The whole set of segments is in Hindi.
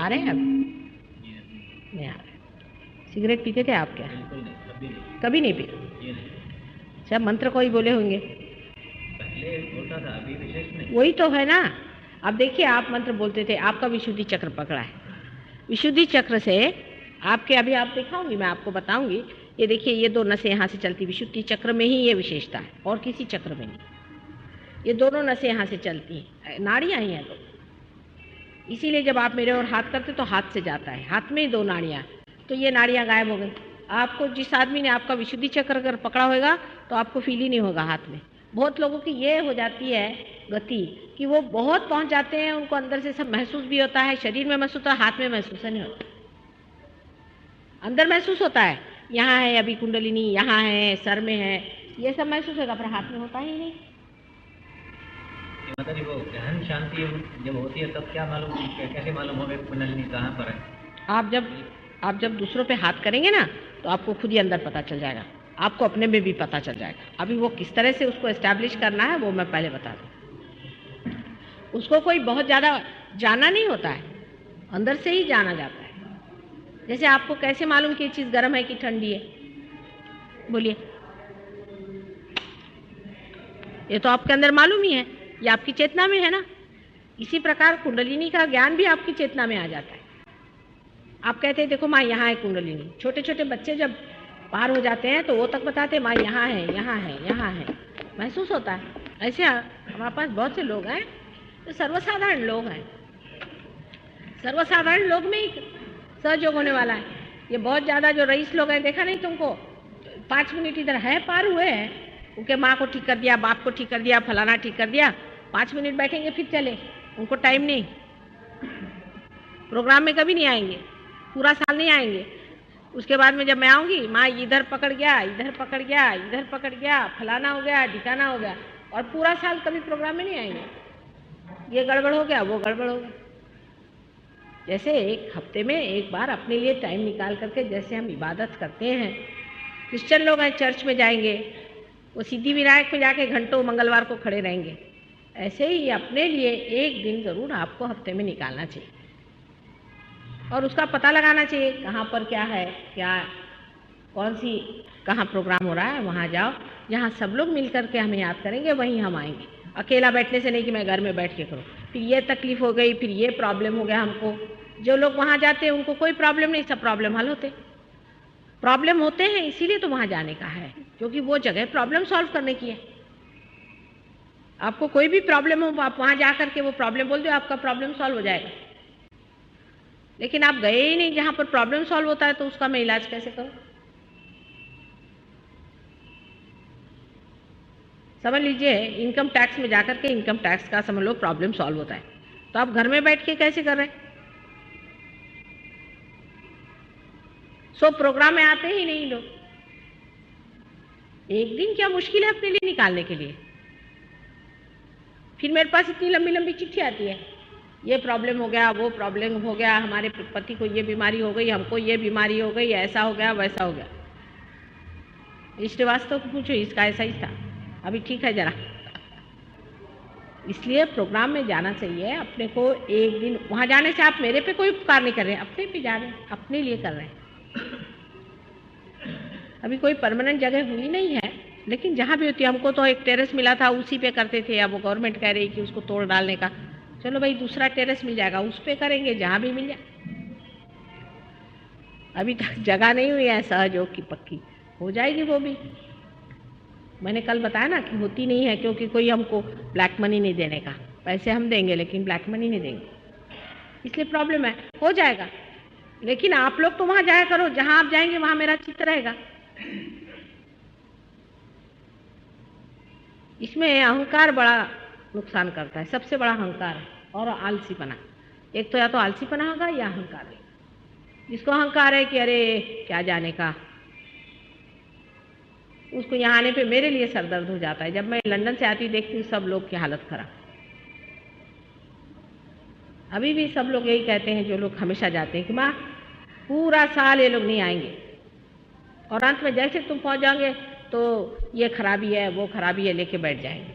आ रहे हैं अब? नहीं आ रहे। सिगरेट पीते थे आप क्या? कभी नहीं पी? अच्छा, मंत्र कोई बोले होंगे? पहले होता था, अभी विशेष नहीं। वही तो है ना। अब देखिए, आप मंत्र बोलते थे, आपका विशुद्धि चक्र पकड़ा है। विशुद्धि चक्र से आपके, अभी आप दिखाऊंगी, मैं आपको बताऊंगी। ये देखिए, ये दो नसें यहाँ से चलती, विशुद्धि चक्र में ही ये विशेषता है, और किसी चक्र में नहीं। ये दोनों नसें यहाँ से चलती हैं, नाड़ियाँ ही हैं दो। इसीलिए जब आप मेरे और हाथ करते तो हाथ से जाता है, हाथ में ही दो नाड़ियाँ, तो ये नाड़ियाँ गायब हो गई। आपको जिस आदमी ने आपका विशुद्धि चक्र अगर पकड़ा होगा तो आपको फील ही नहीं होगा हाथ में। बहुत लोगों की ये हो जाती है गति कि वो बहुत पहुंच जाते हैं, उनको अंदर से सब महसूस भी होता है, शरीर में महसूस होता है, हाथ में महसूस नहीं होता। अंदर महसूस होता है, यहाँ है अभी कुंडलिनी, यहाँ है, सर में है, ये सब महसूस होगा, पर हाथ में होता ही नहीं। मतलब वो गहन शांति जब होती है तब क्या मालूम, कैसे मालूम होगा कुंडलिनी कहाँ पर है? आप जब दूसरों पे हाथ करेंगे ना तो आपको खुद ही अंदर पता चल जाएगा, आपको अपने में भी पता चल जाएगा। अभी वो किस तरह से उसको एस्टैब्लिश करना है वो मैं पहले बता दूँ। उसको कोई बहुत ज़्यादा जाना नहीं होता है, अंदर से ही जाना जाता है। जैसे आपको कैसे मालूम कि ये चीज़ गर्म है कि ठंडी है? बोलिए। ये तो आपके अंदर मालूम ही है, ये आपकी चेतना में है ना। इसी प्रकार कुंडलिनी का ज्ञान भी आपकी चेतना में आ जाता है। आप कहते हैं देखो माँ यहाँ है कुंडलिनी, छोटे छोटे बच्चे जब पार हो जाते हैं तो वो तक बताते हैं माँ यहाँ है, यहाँ है, यहाँ है, महसूस होता है। ऐसे हमारे पास बहुत से लोग हैं तो सर्वसाधारण लोग हैं, सर्वसाधारण लोग में ही सहयोग होने वाला है। ये बहुत ज़्यादा जो रईस लोग हैं, देखा नहीं तुमको, 5 मिनट इधर है पार हुए हैं, उनके माँ को ठीक कर दिया, बाप को ठीक कर दिया, फलाना ठीक कर दिया, 5 मिनट बैठेंगे फिर चले, उनको टाइम नहीं। प्रोग्राम में कभी नहीं आएंगे, पूरा साल नहीं आएंगे। उसके बाद में जब मैं आऊँगी, माँ इधर पकड़ गया, इधर पकड़ गया, इधर पकड़ गया, फलाना हो गया, ठिकाना हो गया, और पूरा साल कभी प्रोग्राम में नहीं आएंगे। ये गड़बड़ हो गया, वो गड़बड़ हो गया। जैसे एक हफ्ते में एक बार अपने लिए टाइम निकाल करके जैसे हम इबादत करते हैं, क्रिश्चियन लोग हैं चर्च में जाएंगे, वो सिद्धि विनायक में जाके घंटों मंगलवार को खड़े रहेंगे, ऐसे ही अपने लिए एक दिन ज़रूर आपको हफ्ते में निकालना चाहिए और उसका पता लगाना चाहिए कहाँ पर क्या है, क्या कौन सी कहाँ प्रोग्राम हो रहा है, वहाँ जाओ जहाँ सब लोग मिल कर के हमें याद करेंगे, वहीं हम आएंगे। अकेला बैठने से नहीं कि मैं घर में बैठ के करूँ, फिर ये तकलीफ हो गई, फिर ये प्रॉब्लम हो गया हमको। जो लोग वहाँ जाते हैं उनको कोई प्रॉब्लम नहीं, सब प्रॉब्लम हल होते। प्रॉब्लम होते हैं इसीलिए तो वहाँ जाने का है, क्योंकि वो जगह प्रॉब्लम सॉल्व करने की है। आपको कोई भी प्रॉब्लम हो, आप वहाँ जा करके वो प्रॉब्लम बोल दो, आपका प्रॉब्लम सॉल्व हो जाएगा। लेकिन आप गए ही नहीं जहाँ पर प्रॉब्लम सॉल्व होता है, तो उसका मैं इलाज कैसे करूँ? समझ लीजिए, इनकम टैक्स में जाकर के इनकम टैक्स का समझ लो प्रॉब्लम सॉल्व होता है, तो आप घर में बैठ के कैसे कर रहे हैं? सो प्रोग्राम में आते ही नहीं लोग। एक दिन क्या मुश्किल है अपने लिए निकालने के लिए? फिर मेरे पास इतनी लंबी लंबी चिट्ठी आती है, ये प्रॉब्लम हो गया, वो प्रॉब्लम हो गया, हमारे पति को ये बीमारी हो गई, हमको ये बीमारी हो गई, ऐसा हो गया, वैसा हो गया। श्रीवास्तव को पूछो, इसका ऐसा ही था, अभी ठीक है जरा। इसलिए प्रोग्राम में जाना चाहिए अपने को। एक दिन वहाँ जाने से आप मेरे पे कोई उपकार नहीं कर रहे हैं, अपने पे जा रहे हैं, अपने लिए कर रहे हैं। अभी कोई परमानेंट जगह हुई नहीं है, लेकिन जहाँ भी होती है, हमको तो एक टेरेस मिला था, उसी पे करते थे। अब वो गवर्नमेंट कह रही कि उसको तोड़ डालने का, चलो भाई दूसरा टेरेस मिल जाएगा, उस पे करेंगे, जहाँ भी मिल जाए। अभी तक जगह नहीं हुई है सहयोग की पक्की, हो जाएगी वो भी। मैंने कल बताया ना कि होती नहीं है, क्योंकि कोई हमको ब्लैक मनी नहीं देने का, पैसे हम देंगे लेकिन ब्लैक मनी नहीं देंगे, इसलिए प्रॉब्लम है। हो जाएगा, लेकिन आप लोग तो वहाँ जाया करो, जहाँ आप जाएंगे वहाँ मेरा चित्त रहेगा। इसमें अहंकार बड़ा नुकसान करता है, सबसे बड़ा अहंकार और आलसीपना। एक तो या तो आलसीपना होगा या अहंकार है। जिसको अहंकार है कि अरे क्या जाने का, उसको यहाँ आने पे मेरे लिए सर दर्द हो जाता है। जब मैं लंदन से आती देखती हूँ सब लोग की हालत खराब। अभी भी सब लोग यही कहते हैं, जो लोग हमेशा जाते हैं, कि माँ पूरा साल ये लोग नहीं आएंगे, और अंत में जैसे तुम पहुँच जाओगे तो ये खराबी है, वो खराबी है, लेके बैठ जाएंगे।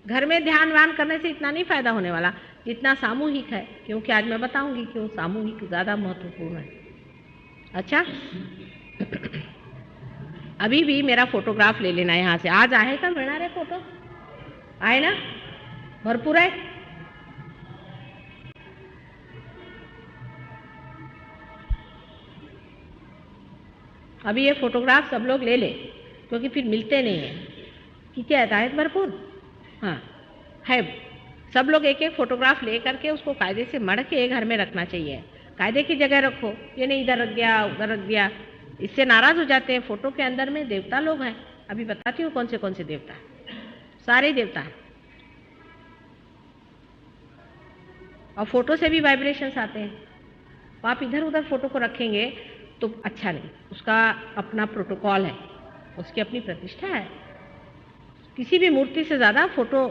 घर में ध्यान वान करने से इतना नहीं फायदा होने वाला, जितना सामूहिक है, क्योंकि आज मैं बताऊंगी क्यों सामूहिक ज़्यादा महत्वपूर्ण है। अच्छा, अभी भी मेरा फोटोग्राफ ले लेना यहाँ से। आज आहे का मिळणार आहे फोटो? आहे ना? भरपूर आहे? अभी ये फोटोग्राफ सब लोग ले ले, क्योंकि फिर मिलते नहीं हैं। किती आहेत भरपूर? हाँ है। सब लोग एक एक फोटोग्राफ ले करके उसको कायदे से मढ़ के घर में रखना चाहिए। कायदे की जगह रखो, ये नहीं इधर रख दिया उधर रख दिया, इससे नाराज हो जाते हैं। फोटो के अंदर में देवता लोग हैं, अभी बताती हूँ कौन से देवता हैं। सारे देवता हैं, और फोटो से भी वाइब्रेशंस आते हैं। तो आप इधर उधर फोटो को रखेंगे तो अच्छा नहीं, उसका अपना प्रोटोकॉल है, उसकी अपनी प्रतिष्ठा है। किसी भी मूर्ति से ज़्यादा फोटो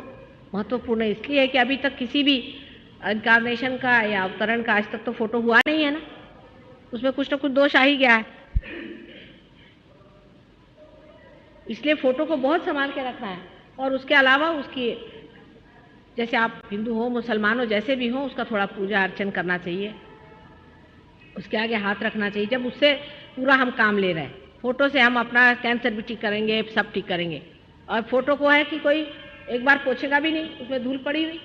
महत्वपूर्ण है, इसलिए है कि अभी तक किसी भी इनकार्नेशन का या अवतरण का आज तक तो फोटो हुआ नहीं है ना, उसमें कुछ ना कुछ दोष आ ही गया है। इसलिए फोटो को बहुत संभाल के रखना है। और उसके अलावा उसकी, जैसे आप हिंदू हो मुसलमान हो जैसे भी हो, उसका थोड़ा पूजा अर्चन करना चाहिए, उसके आगे हाथ रखना चाहिए। जब उससे पूरा हम काम ले रहे हैं, फोटो से हम अपना कैंसर भी ठीक करेंगे, सब ठीक करेंगे, और फोटो को है कि कोई एक बार पोछेगा भी नहीं, उसमें धूल पड़ी हुई,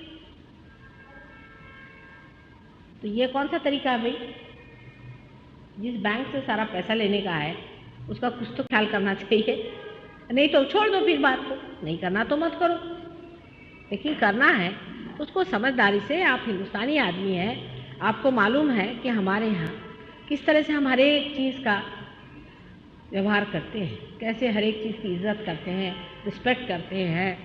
तो ये कौन सा तरीका है भाई? जिस बैंक से सारा पैसा लेने का है उसका कुछ तो ख्याल करना चाहिए। नहीं तो छोड़ दो फिर बात को, नहीं करना तो मत करो, लेकिन करना है उसको समझदारी से। आप हिंदुस्तानी आदमी हैं, आपको मालूम है कि हमारे यहाँ किस तरह से हम हर एक चीज़ का व्यवहार करते हैं, कैसे हर एक चीज़ की इज्जत करते हैं, रिस्पेक्ट करते हैं।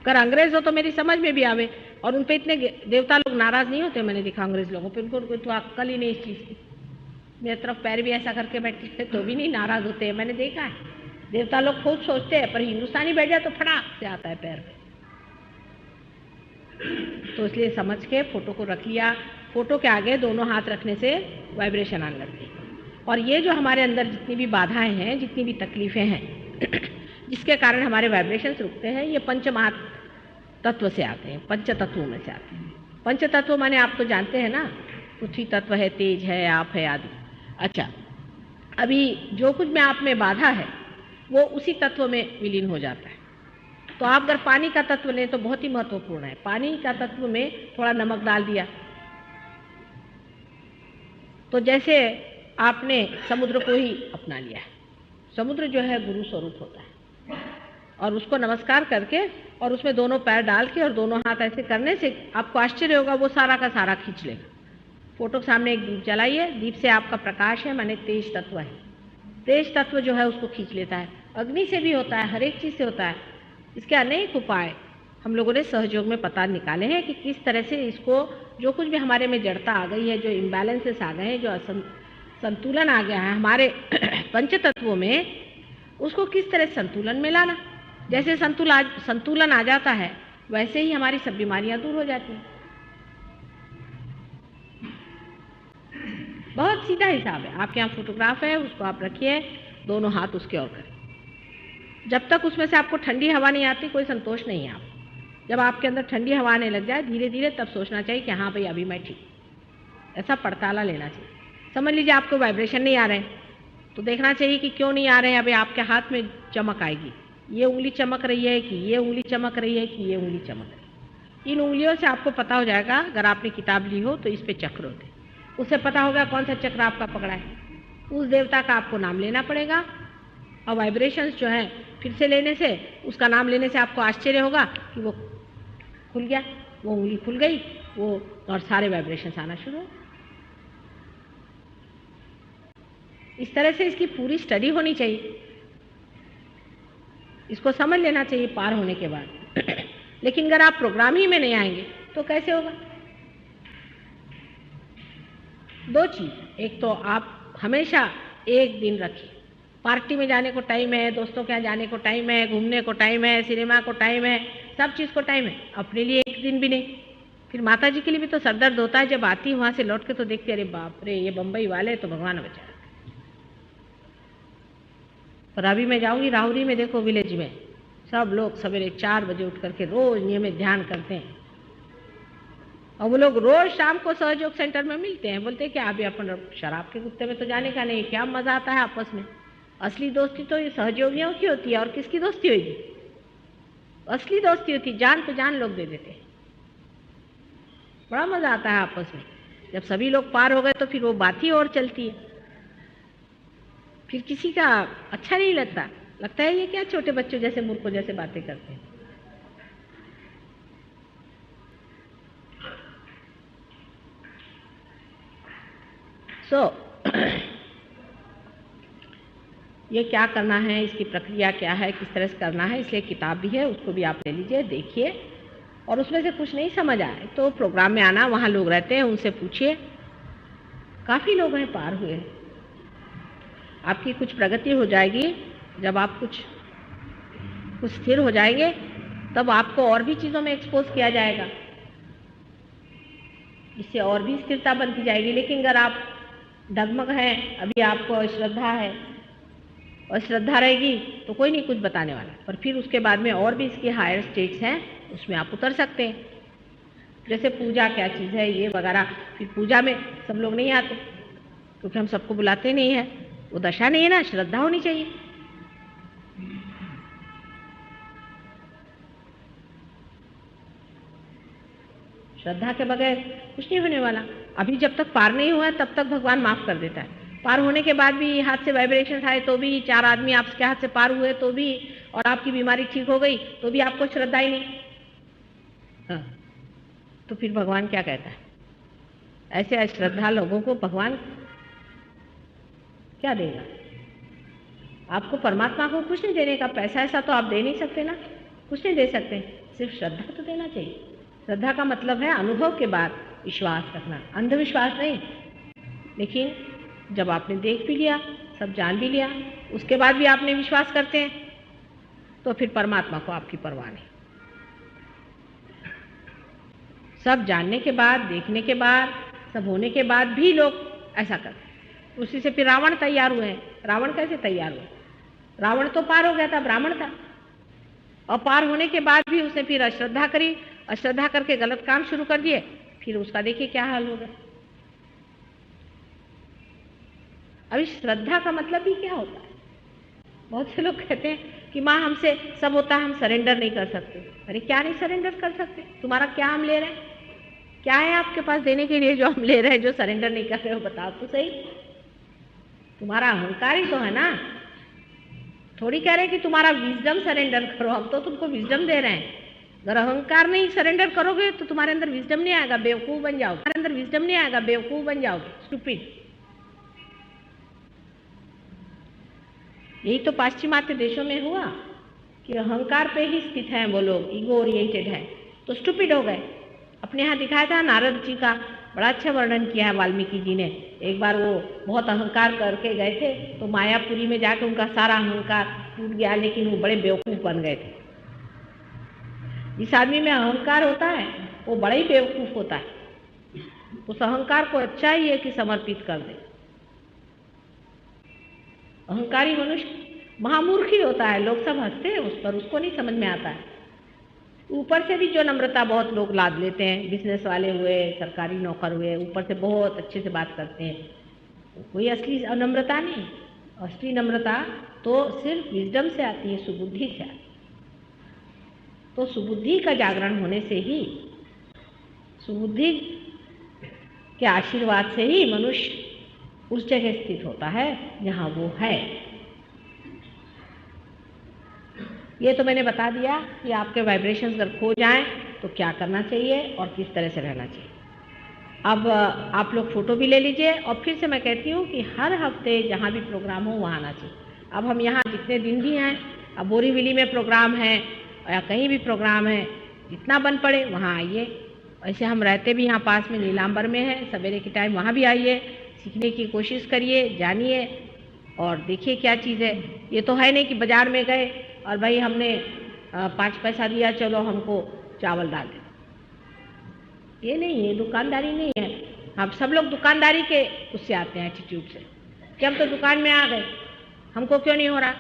अगर अंग्रेज हो तो मेरी समझ में भी आवे, और उन पे इतने देवता लोग नाराज़ नहीं होते। मैंने देखा अंग्रेज लोगों पे, उनको कोई तो अक्ल ही नहीं इस चीज़ की। मेरी तरफ पैर भी ऐसा करके बैठे हैं तो भी नहीं नाराज़ होते हैं, मैंने देखा है। देवता लोग खुद सोचते हैं, पर हिंदुस्तानी बैठ जाए तो फटाक से आता है पैर पे। तो इसलिए समझ के फोटो को रख लिया। फोटो के आगे दोनों हाथ रखने से वाइब्रेशन आने लगती है। और ये जो हमारे अंदर जितनी भी बाधाएं हैं, जितनी भी तकलीफ़ें हैं जिसके कारण हमारे वाइब्रेशंस रुकते हैं, ये पंच महातत्व से आते हैं, पंच तत्वों में से आते हैं। पंच तत्व माने आप तो जानते हैं ना, पृथ्वी तत्व है, तेज है, आप है आदि। अच्छा, अभी जो कुछ में आप में बाधा है वो उसी तत्व में विलीन हो जाता है। तो आप अगर पानी का तत्व लें तो बहुत ही महत्वपूर्ण है। पानी का तत्व में थोड़ा नमक डाल दिया, तो जैसे आपने समुद्र को ही अपना लिया है। समुद्र जो है गुरु स्वरूप होता है, और उसको नमस्कार करके और उसमें दोनों पैर डाल के और दोनों हाथ ऐसे करने से आपको आश्चर्य होगा, वो सारा का सारा खींच लेगा। फोटो के सामने एक दीप जलाइए, दीप से आपका प्रकाश है, माने तेज तत्व है। तेज तत्व जो है उसको खींच लेता है। अग्नि से भी होता है, हर एक चीज़ से होता है। इसके अनेक उपाय हम लोगों ने सहयोग में पता निकाले हैं कि किस तरह से इसको, जो कुछ भी हमारे में जड़ता आ गई है, जो इम्बैलेंसेस आ गए हैं, जो संतुलन आ गया है हमारे पंच तत्वों में, उसको किस तरह संतुलन में लाना। जैसे संतुलन आ जाता है वैसे ही हमारी सब बीमारियां दूर हो जाती हैं। बहुत सीधा हिसाब है। आपके यहाँ फोटोग्राफ है, उसको आप रखिए, दोनों हाथ उसके ओर करें। जब तक उसमें से आपको ठंडी हवा नहीं आती कोई संतोष नहीं है आपको। जब आपके अंदर ठंडी हवा आने लग जाए धीरे धीरे, तब सोचना चाहिए कि हाँ भाई अभी मैं ठीक, ऐसा पड़ताला लेना चाहिए। समझ लीजिए आपको वाइब्रेशन नहीं आ रहे हैं, तो देखना चाहिए कि क्यों नहीं आ रहे हैं। अभी आपके हाथ में चमक आएगी, ये उंगली चमक रही है कि ये उंगली चमक रही है कि ये उंगली चमक रही है। इन उंगलियों से आपको पता हो जाएगा, अगर आपने किताब ली हो तो इस पे चक्र होते, उससे पता होगा कौन सा चक्र आपका पकड़ा है। उस देवता का आपको नाम लेना पड़ेगा, और वाइब्रेशंस जो है फिर से लेने से, उसका नाम लेने से आपको आश्चर्य होगा कि वो खुल गया, वो उंगली खुल गई, वो और सारे वाइब्रेशंस आना शुरू हो। इस तरह से इसकी पूरी स्टडी होनी चाहिए, इसको समझ लेना चाहिए पार होने के बाद। लेकिन अगर आप प्रोग्राम ही में नहीं आएंगे तो कैसे होगा? दो चीज़, एक तो आप हमेशा एक दिन रखिए। पार्टी में जाने को टाइम है, दोस्तों के यहाँ जाने को टाइम है, घूमने को टाइम है, सिनेमा को टाइम है, सब चीज़ को टाइम है, अपने लिए एक दिन भी नहीं। फिर माता जी के लिए भी तो सरदर्द होता है, जब आती वहाँ से लौट के तो देखती अरे बाप रे ये बम्बई वाले तो भगवान बचा। पर अभी मैं जाऊँगी राहुरी में, देखो विलेज में सब लोग सवेरे 4 बजे उठ करके रोज नियमित ध्यान करते हैं। और वो लोग रोज शाम को सहयोग सेंटर में मिलते हैं, बोलते हैं कि आप अपन शराब के कुत्ते में तो जाने का नहीं, क्या मजा आता है आपस में। असली दोस्ती तो ये सहयोगियों की होती है, और किसकी दोस्ती होगी? असली दोस्ती होती, जान पे जान लोग दे देते हैं। बड़ा मजा आता है आपस में। जब सभी लोग पार हो गए तो फिर वो बात ही और चलती है, फिर किसी का अच्छा नहीं लगता, लगता है ये क्या छोटे बच्चों जैसे मूर्खों जैसे बातें करते हैं। ये क्या करना है, इसकी प्रक्रिया क्या है, किस तरह से करना है, इसलिए किताब भी है, उसको भी आप ले लीजिए, देखिए। और उसमें से कुछ नहीं समझ आए तो प्रोग्राम में आना, वहाँ लोग रहते हैं, उनसे पूछिए। काफ़ी लोग हैं पार हुए। आपकी कुछ प्रगति हो जाएगी, जब आप कुछ स्थिर हो जाएंगे तब आपको और भी चीज़ों में एक्सपोज किया जाएगा, इससे और भी स्थिरता बनती जाएगी। लेकिन अगर आप डगमग हैं, अभी आपको श्रद्धा है और श्रद्धा रहेगी तो कोई नहीं कुछ बताने वाला, पर फिर उसके बाद में और भी इसके हायर स्टेट्स हैं, उसमें आप उतर सकते हैं। जैसे पूजा क्या चीज़ है ये वगैरह, फिर पूजा में सब लोग नहीं आते क्योंकि हम सबको बुलाते नहीं हैं, वो दशा नहीं है ना, श्रद्धा होनी चाहिए। श्रद्धा के बगैर कुछ नहीं होने वाला। अभी जब तक पार नहीं हुआ है तब तक भगवान माफ़ कर देता है। पार होने के बाद भी हाथ से वाइब्रेशन आए तो भी, 4 आदमी आपके हाथ से पार हुए तो भी, और आपकी बीमारी ठीक हो गई तो भी आपको श्रद्धा ही नहीं, हाँ, तो फिर भगवान क्या कहता है? ऐसे अश्रद्धा लोगों को भगवान क्या देगा? आपको परमात्मा को कुछ नहीं देने का, पैसा ऐसा तो आप दे नहीं सकते ना, कुछ नहीं दे सकते, सिर्फ श्रद्धा तो देना चाहिए। श्रद्धा का मतलब है अनुभव के बाद विश्वास रखना, अंधविश्वास नहीं। लेकिन जब आपने देख भी लिया, सब जान भी लिया, उसके बाद भी आपने विश्वास करते हैं तो फिर परमात्मा को आपकी परवाह नहीं। सब जानने के बाद, देखने के बाद, सब होने के बाद भी लोग ऐसा करते हैं। उसी से फिर रावण तैयार हुए हैं। रावण कैसे तैयार हुए? रावण तो पार हो गया था, ब्राह्मण था, और पार होने के बाद भी उसने फिर अश्रद्धा करी, अश्रद्धा करके गलत काम शुरू कर दिए, फिर उसका देखिए क्या हाल होगा। अभी श्रद्धा का मतलब भी क्या होता है? बहुत से लोग कहते हैं कि माँ हमसे सब होता है, हम सरेंडर नहीं कर सकते। अरे क्या नहीं सरेंडर कर सकते? तुम्हारा क्या हम ले रहे हैं? क्या है आपके पास देने के लिए जो हम ले रहे हैं, जो सरेंडर नहीं कर रहे हो? बताओ तो सही। तुम्हारा अहंकार ही तो है ना। थोड़ी कह रहे कि तुम्हारा विजडम सरेंडर करो, हम तो तुमको विजडम दे रहे हैं। अगर अहंकार नहीं सरेंडर करोगे तो तुम्हारे अंदर विजडम नहीं आएगा, बेवकूफ बन जाओगे। तुम्हारे अंदर विजडम नहीं आएगा, बेवकूफ बन जाओगे, स्टूपिड। यही तो पाश्चिमात्य देशों में हुआ कि अहंकार पे ही स्थित हैं वो लोग, ईगो ओरिएंटेड है, तो स्टूपिड हो गए। अपने यहाँ दिखाया था नारद जी का, बड़ा अच्छा वर्णन किया है वाल्मीकि जी ने। एक बार वो बहुत अहंकार करके गए थे तो मायापुरी में जाकर उनका सारा अहंकार टूट गया, लेकिन वो बड़े बेवकूफ़ बन गए थे। जिस आदमी में अहंकार होता है वो बड़ा ही बेवकूफ़ होता है। उस अहंकार को अच्छा ही है कि समर्पित कर दे। अहंकारी मनुष्य महामूर्ख ही होता है, लोग सब हंसते हैं उस पर, उसको नहीं समझ में आता है। ऊपर से भी जो नम्रता बहुत लोग लाद लेते हैं, बिजनेस वाले हुए, सरकारी नौकर हुए, ऊपर से बहुत अच्छे से बात करते हैं, कोई असली नम्रता नहीं। असली नम्रता तो सिर्फ विजडम से आती है, सुबुद्धि से आती है। तो सुबुद्धि का जागरण होने से ही, सुबुद्धि के आशीर्वाद से ही मनुष्य उस जगह स्थित होता है जहाँ वो है। ये तो मैंने बता दिया कि आपके वाइब्रेशंस अगर खो जाएं तो क्या करना चाहिए और किस तरह से रहना चाहिए। अब आप लोग फ़ोटो भी ले लीजिए, और फिर से मैं कहती हूँ कि हर हफ्ते जहाँ भी प्रोग्राम हो वहाँ आना चाहिए। अब हम यहाँ जितने दिन भी हैं, अब बोरीवली में प्रोग्राम है या कहीं भी प्रोग्राम है, जितना बन पड़े वहाँ आइए। ऐसे हम रहते भी यहाँ पास में नीलांबर में है, सवेरे के टाइम वहाँ भी आइए, सीखने की कोशिश करिए, जानिए और देखिए क्या चीज़ है। ये तो है नहीं कि बाज़ार में गए और भाई हमने 5 पैसा दिया, चलो हमको चावल डाल दे। ये नहीं है, दुकानदारी नहीं है। हम सब लोग दुकानदारी के उससे आते हैं, एटीट्यूड से कि हम तो दुकान में आ गए, हमको क्यों नहीं हो रहा?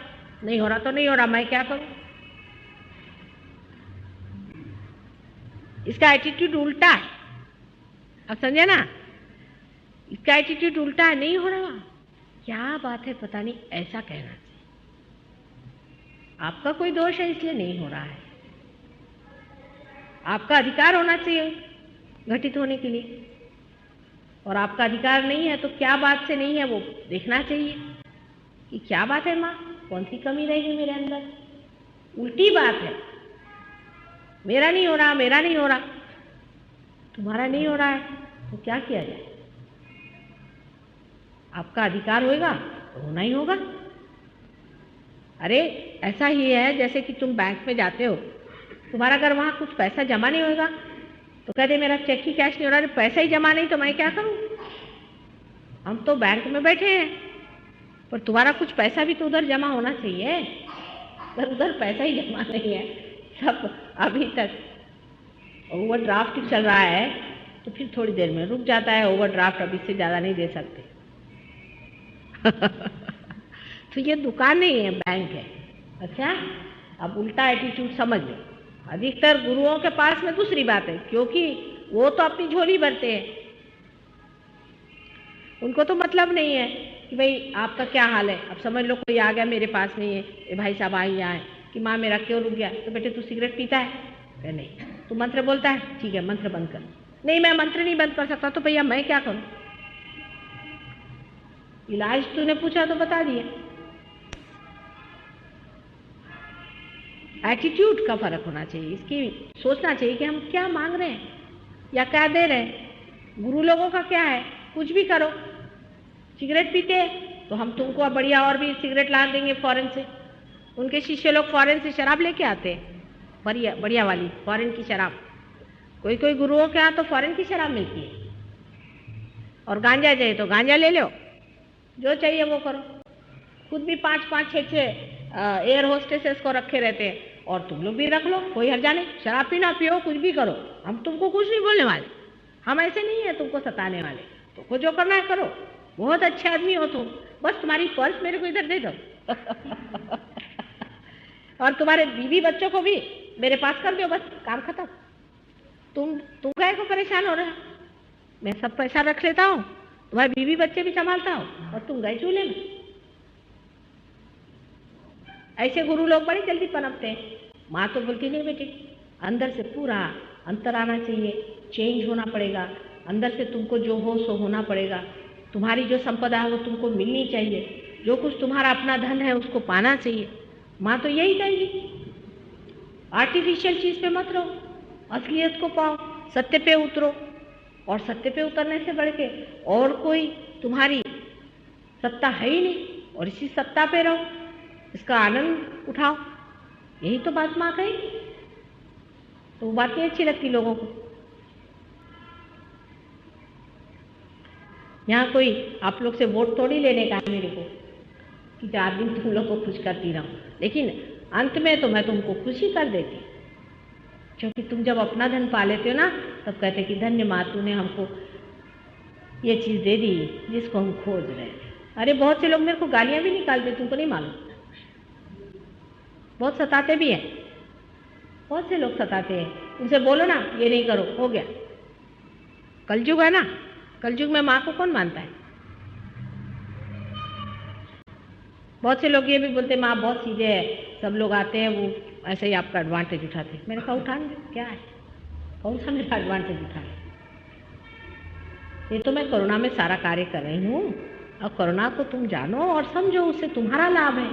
नहीं हो रहा तो नहीं हो रहा, मैं क्या करूं? इसका एटीट्यूड उल्टा है। अब समझे ना, इसका एटीट्यूड उल्टा है, नहीं हो रहा, क्या बात है पता नहीं, ऐसा कहना चाहिए। आपका कोई दोष है इसलिए नहीं हो रहा है, आपका अधिकार होना चाहिए घटित होने के लिए, और आपका अधिकार नहीं है तो क्या बात से नहीं है वो देखना चाहिए कि क्या बात है माँ, कौन सी कमी रहेगी मेरे अंदर। उल्टी बात है, मेरा नहीं हो रहा, मेरा नहीं हो रहा, तुम्हारा नहीं हो रहा है तो क्या किया जाए। आपका अधिकार होगा तो होना ही होगा। अरे ऐसा ही है जैसे कि तुम बैंक में जाते हो, तुम्हारा अगर वहाँ कुछ पैसा जमा नहीं होगा तो कहते मेरा चेक ही कैश नहीं हो रहा, पैसा ही जमा नहीं तो मैं क्या करूँ। हम तो बैंक में बैठे हैं पर तुम्हारा कुछ पैसा भी तो उधर जमा होना चाहिए, पर उधर पैसा ही जमा नहीं है, सब अभी तक ओवरड्राफ्ट चल रहा है, तो फिर थोड़ी देर में रुक जाता है ओवरड्राफ्ट, अब इससे ज़्यादा नहीं दे सकते। तो ये दुकान नहीं है, बैंक है। अच्छा, अब उल्टा एटीट्यूड समझ लो। अधिकतर गुरुओं के पास में दूसरी बात है, क्योंकि वो तो अपनी झोली भरते हैं, उनको तो मतलब नहीं है कि भाई आपका क्या हाल है। अब समझ लो कोई आ गया मेरे पास में, ये भाई साहब आई आए कि माँ मेरा क्यों रुक गया, तो बेटे तू सिगरेट पीता है? कहे नहीं। तू मंत्र बोलता है? ठीक है मंत्र बंद कर। नहीं मैं मंत्र नहीं बंद कर सकता, तो भैया मैं क्या करूं? इलाज तूने पूछा तो बता दिया। एटीट्यूड का फर्क होना चाहिए, इसकी सोचना चाहिए कि हम क्या मांग रहे हैं या क्या दे रहे हैं। गुरु लोगों का क्या है, कुछ भी करो। सिगरेट पीते तो हम तुमको बढ़िया और भी सिगरेट ला देंगे फॉरेन से। उनके शिष्य लोग फॉरेन से शराब लेके आते हैं, बढ़िया बढ़िया वाली फॉरेन की शराब। कोई कोई गुरुओं के यहाँ तो फॉरेन की शराब मिलती है। और गांजा चाहिए तो गांजा ले लो, जो चाहिए वो करो। खुद भी 5-5, 6-6 एयर होस्टेसेस को रखे रहते हैं, और तुम लोग भी रख लो, कोई हर्जा नहीं। शराब पीना पियो, कुछ भी करो, हम तुमको कुछ नहीं बोलने वाले। हम ऐसे नहीं है तुमको सताने वाले, तुमको जो करना है करो। बहुत अच्छे आदमी हो तुम, बस तुम्हारी पर्स मेरे को इधर दे दो। और तुम्हारे बीवी बच्चों को भी मेरे पास कर दो, बस काम खत्म। तुम काहे को परेशान हो रहे हो? मैं सब पैसा रख लेता हूँ, तुम्हारे बीवी बच्चे भी संभालता हूँ, और तुम गए चूल्हे में। ऐसे गुरु लोग बड़ी जल्दी पनपते हैं। माँ तो बोलती नहीं बेटे, अंदर से पूरा अंतर आना चाहिए, चेंज होना पड़ेगा। अंदर से तुमको जो हो सो होना पड़ेगा। तुम्हारी जो संपदा है वो तुमको मिलनी चाहिए, जो कुछ तुम्हारा अपना धन है उसको पाना चाहिए। माँ तो यही कहेगी। आर्टिफिशियल चीज़ पे मत रहो, असलियत को पाओ, सत्य पे उतरो। और सत्य पे उतरने से बढ़ के और कोई तुम्हारी सत्ता है ही नहीं, और इसी सत्ता पे रहो, इसका आनंद उठाओ। यही तो बात माँ कहेगी। तो वो बात नहीं अच्छी लगती लोगों को। यहाँ कोई आप लोग से वोट थोड़ी लेने का है मेरे को कि 4 दिन तुम लोग को खुश करती रहूं, लेकिन अंत में तो मैं तुमको खुशी कर देती, क्योंकि तुम जब अपना धन पा लेते हो ना, तब कहते कि धन्य माँ तूने हमको ये चीज़ दे दी जिसको हम खोज रहे थे। अरे बहुत से लोग मेरे को गालियाँ भी निकालते, तुमको नहीं मालूम। बहुत सताते भी हैं, बहुत से लोग सताते हैं। उनसे बोलो ना ये नहीं करो, हो गया। कलयुग है ना, कलयुग में माँ को कौन मानता है? बहुत से लोग ये भी बोलते माँ बहुत सीधे है, सब लोग आते हैं वो ऐसे ही आपका एडवांटेज उठाते। मैंने कहा उठाने क्या है, कौन सा मेरा एडवांटेज उठाने? ये तो मैं कोरोना में सारा कार्य कर रही हूँ, और कोरोना को तुम जानो और समझो, उससे तुम्हारा लाभ है।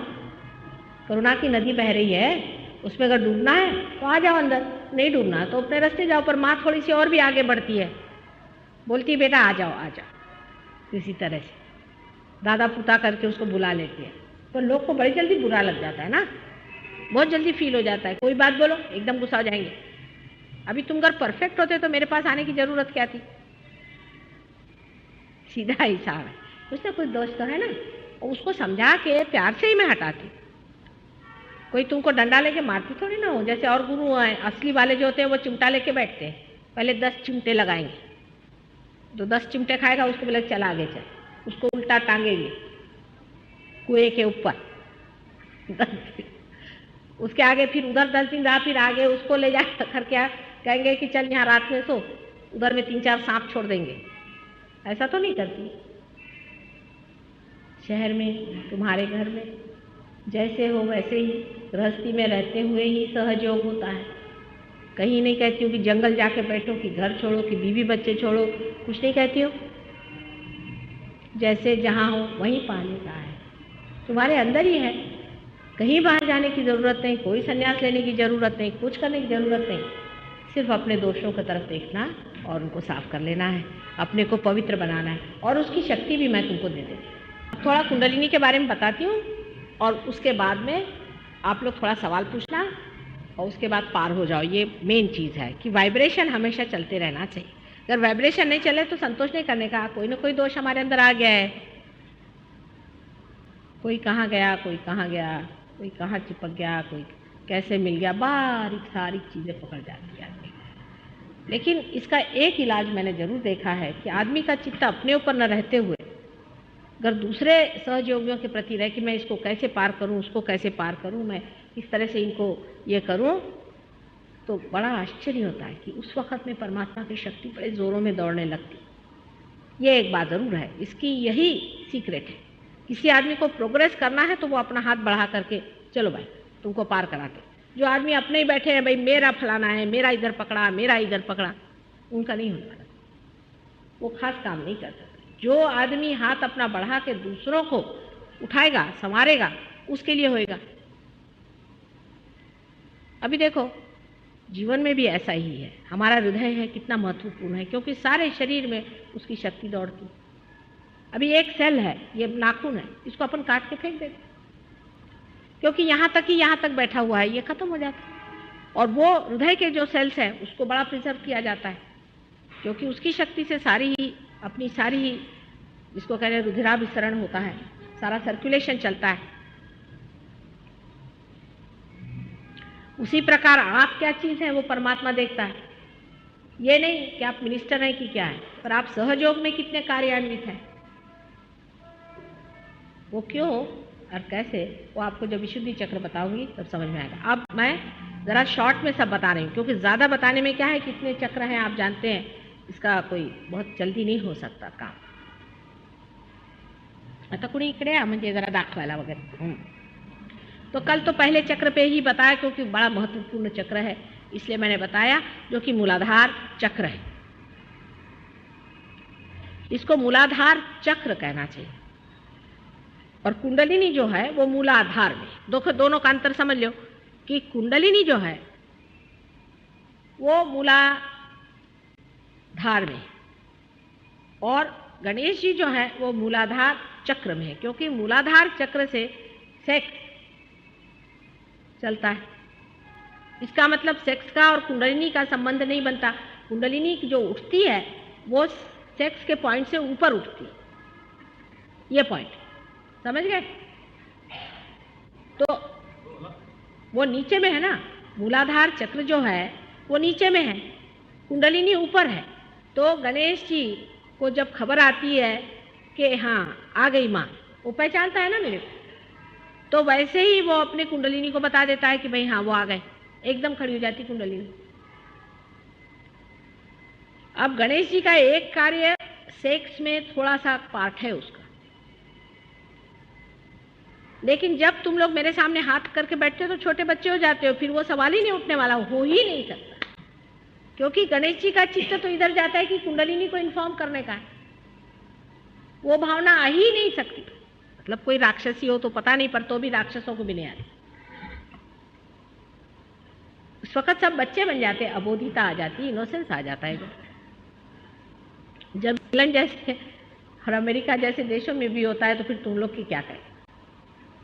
कोरोना की नदी बह रही है, उसमें अगर डूबना है तो आ जाओ अंदर, नहीं डूबना है तो अपने रास्ते जाओ। पर माँ थोड़ी सी और भी आगे बढ़ती है, बोलती है बेटा आ जाओ आ जाओ, इसी तरह से दादा पुता करके उसको बुला लेती है। तो लोग को बड़ी जल्दी बुरा लग जाता है ना, बहुत जल्दी फील हो जाता है। कोई बात बोलो एकदम गुस्सा हो जाएंगे। अभी तुम अगर परफेक्ट होते तो मेरे पास आने की जरूरत क्या थी? सीधा हिसाब है, कुछ ना कुछ दोष तो है ना, और उसको समझा के प्यार से ही मैं हटाती। कोई तुमको डंडा लेके मारती थोड़ी ना हो। जैसे और गुरु हैं असली वाले जो होते हैं वो चिमटा लेके बैठते हैं, पहले 10 चिमटे लगाएंगे, जो 10 चिमटे खाएगा उसको बोले चल आगे चल, उसको उल्टा टांगेंगे कुएं के ऊपर। उसके आगे फिर उधर 10 दिन रहा, फिर आगे उसको ले जा करके कहेंगे कि चल यहाँ रात में सो, उधर में 3-4 सांप छोड़ देंगे, ऐसा तो नहीं करती। शहर में, तुम्हारे घर में जैसे हो वैसे ही, गृहस्थी में रहते हुए ही सहयोग होता है। कहीं नहीं कहती हूँ कि जंगल जाके बैठो, कि घर छोड़ो, कि बीवी बच्चे छोड़ो, कुछ नहीं कहती हूँ। जैसे जहाँ हो वहीं पाने का है, तुम्हारे अंदर ही है। कहीं बाहर जाने की ज़रूरत नहीं, कोई संन्यास लेने की ज़रूरत नहीं, कुछ करने की ज़रूरत नहीं। सिर्फ अपने दोषों की तरफ देखना और उनको साफ कर लेना है, अपने को पवित्र बनाना है, और उसकी शक्ति भी मैं तुमको दे देती। थोड़ा कुंडलिनी के बारे में बताती हूँ और उसके बाद में आप लोग थोड़ा सवाल पूछना और उसके बाद पार हो जाओ। ये मेन चीज़ है कि वाइब्रेशन हमेशा चलते रहना चाहिए। अगर वाइब्रेशन नहीं चले तो संतोष नहीं करने का, कोई ना कोई दोष हमारे अंदर आ गया है। कोई कहाँ गया, कोई कहाँ गया, कोई कहाँ चिपक गया, कोई कैसे मिल गया, बारीक सारी चीज़ें पकड़ जाती है आदमी। लेकिन इसका एक इलाज मैंने ज़रूर देखा है कि आदमी का चित्त अपने ऊपर न रहते हुए अगर दूसरे सहयोगियों के प्रति रहे कि मैं इसको कैसे पार करूं, उसको कैसे पार करूं, मैं किस तरह से इनको ये करूं, तो बड़ा आश्चर्य होता है कि उस वक़्त में परमात्मा की शक्ति बड़े ज़ोरों में दौड़ने लगती। ये एक बात ज़रूर है, इसकी यही सीक्रेट है। किसी आदमी को प्रोग्रेस करना है तो वो अपना हाथ बढ़ा करके चलो भाई तुमको पार कराते। जो आदमी अपने ही बैठे हैं, भाई मेरा फलाना है, मेरा इधर पकड़ा, मेरा इधर पकड़ा, उनका नहीं होने वाला, वो खास काम नहीं कर सकते। जो आदमी हाथ अपना बढ़ा के दूसरों को उठाएगा, संवारेगा, उसके लिए होएगा। अभी देखो जीवन में भी ऐसा ही है, हमारा हृदय है कितना महत्वपूर्ण है, क्योंकि सारे शरीर में उसकी शक्ति दौड़ती। अभी एक सेल है, ये नाखून है, इसको अपन काट के फेंक देते क्योंकि यहाँ तक ही यहाँ तक बैठा हुआ है, ये खत्म हो जाता है। और वो हृदय के जो सेल्स हैं उसको बड़ा प्रिजर्व किया जाता है, क्योंकि उसकी शक्ति से सारी ही अपनी सारी ही जिसको कह रहे हैं रुधिराभिसरण होता है, सारा सर्कुलेशन चलता है। उसी प्रकार आप क्या चीज़ है वो परमात्मा देखता है। ये नहीं कि आप मिनिस्टर हैं कि क्या है, पर आप सहयोग में कितने कार्यान्वित हैं, वो क्यों और कैसे, वो आपको जब विशुद्धि चक्र बताऊंगी तब समझ में आएगा। अब मैं ज़रा शॉर्ट में सब बता रही हूँ, क्योंकि ज़्यादा बताने में क्या है, कितने चक्र हैं आप जानते हैं, इसका कोई बहुत जल्दी नहीं हो सकता काम। आता कुणी इकडे या म्हणजे जरा दाखवायला वगैरह। तो कल तो पहले चक्र पे ही बताया, क्योंकि बड़ा महत्वपूर्ण चक्र है इसलिए मैंने बताया, जो कि मूलाधार चक्र है। इसको मूलाधार चक्र कहना चाहिए। और कुंडलिनी जो है वो मूलाधार में, दोनों का अंतर समझ लो कि कुंडलिनी जो है वो मूलाधार में और गणेश जी जो है वो मूलाधार चक्र में है, क्योंकि मूलाधार चक्र से सेक्स चलता है। इसका मतलब सेक्स का और कुंडलिनी का संबंध नहीं बनता। कुंडलिनी जो उठती है वो सेक्स के पॉइंट से ऊपर उठती है, ये पॉइंट समझ गए। तो वो नीचे में है ना, मूलाधार चक्र जो है वो नीचे में है, कुंडलिनी ऊपर है। तो गणेश जी को जब खबर आती है कि हाँ आ गई माँ, वो पहचानता है ना मेरे को, तो वैसे ही वो अपने कुंडलिनी को बता देता है कि भाई हाँ वो आ गए, एकदम खड़ी हो जाती कुंडलिनी। अब गणेश जी का एक कार्य सेक्स में थोड़ा सा पार्ट है उसका, लेकिन जब तुम लोग मेरे सामने हाथ करके बैठते हो तो छोटे बच्चे हो जाते हो, फिर वो सवाल ही नहीं उठने वाला, हो ही नहीं सकता, क्योंकि गणेश जी का चित्त तो इधर जाता है कि कुंडलिनी को इन्फॉर्म करने का है। वो भावना आ ही नहीं सकती। मतलब कोई राक्षसी हो तो पता नहीं, पर तो भी राक्षसों को भी नहीं आती। उस वक्त सब बच्चे बन जाते, अबोधिता आ जाती, इनोसेंस आ जाता है। जब इंग्लैंड जैसे और अमेरिका जैसे देशों में भी होता है तो फिर तुम लोग की क्या करें,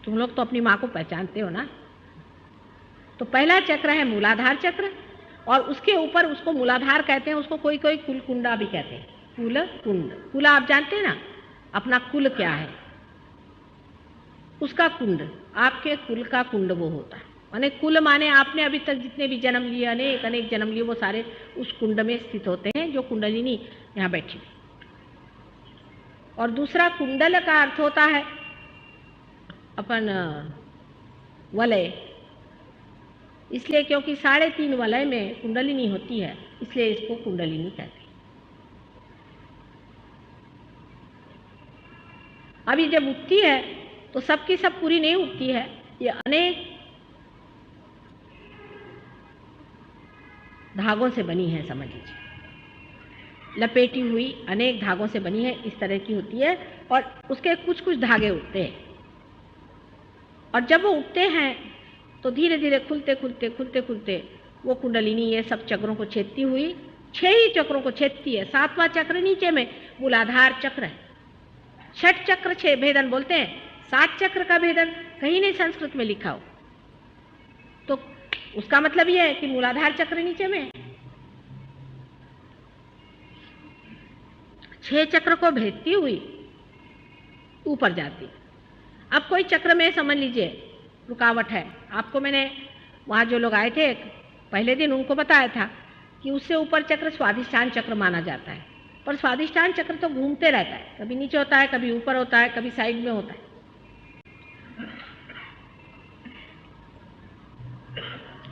तुम लोग तो अपनी माँ को पहचानते हो ना। तो पहला चक्र है मूलाधार चक्र, और उसके ऊपर उसको मूलाधार कहते हैं, उसको कोई कोई कुल कुंडा भी कहते हैं। कुल कुंड, कुला आप जानते हैं ना, अपना कुल क्या है, उसका कुंड, आपके कुल का कुंड वो होता है। माने कुल माने आपने अभी तक जितने भी जन्म लिए, अनेक अनेक जन्म लिए, वो सारे उस कुंड में स्थित होते हैं जो कुंडलिनी यहाँ बैठी। और दूसरा कुंडल का अर्थ होता है अपन वलय, इसलिए क्योंकि 3.5 वलय में कुंडलिनी होती है, इसलिए इसको कुंडलिनी कहते हैं। अब ये जब उठती है तो सबकी सब पूरी नहीं उठती है, ये अनेक धागों से बनी है, समझ लीजिए, लपेटी हुई अनेक धागों से बनी है, इस तरह की होती है। और उसके कुछ कुछ धागे उठते हैं, और जब वो उठते हैं तो धीरे धीरे खुलते खुलते खुलते खुलते वो कुंडलिनी ये सब चक्रों को छेदती हुई 6 ही चक्रों को छेदती है। 7वां चक्र नीचे में मूलाधार चक्र है। 6 चक्र 6 भेदन बोलते हैं, 7 चक्र का भेदन कहीं नहीं संस्कृत में लिखा हो, तो उसका मतलब यह है कि मूलाधार चक्र नीचे में है। 6 चक्र को भेदती हुई ऊपर जाती। अब कोई चक्र में समझ लीजिए रुकावट है, आपको मैंने वहाँ जो लोग आए थे पहले दिन उनको बताया था कि उससे ऊपर चक्र स्वाधिष्ठान चक्र माना जाता है, पर स्वाधिष्ठान चक्र तो घूमते रहता है, कभी नीचे होता है, कभी ऊपर होता है, कभी साइड में होता है।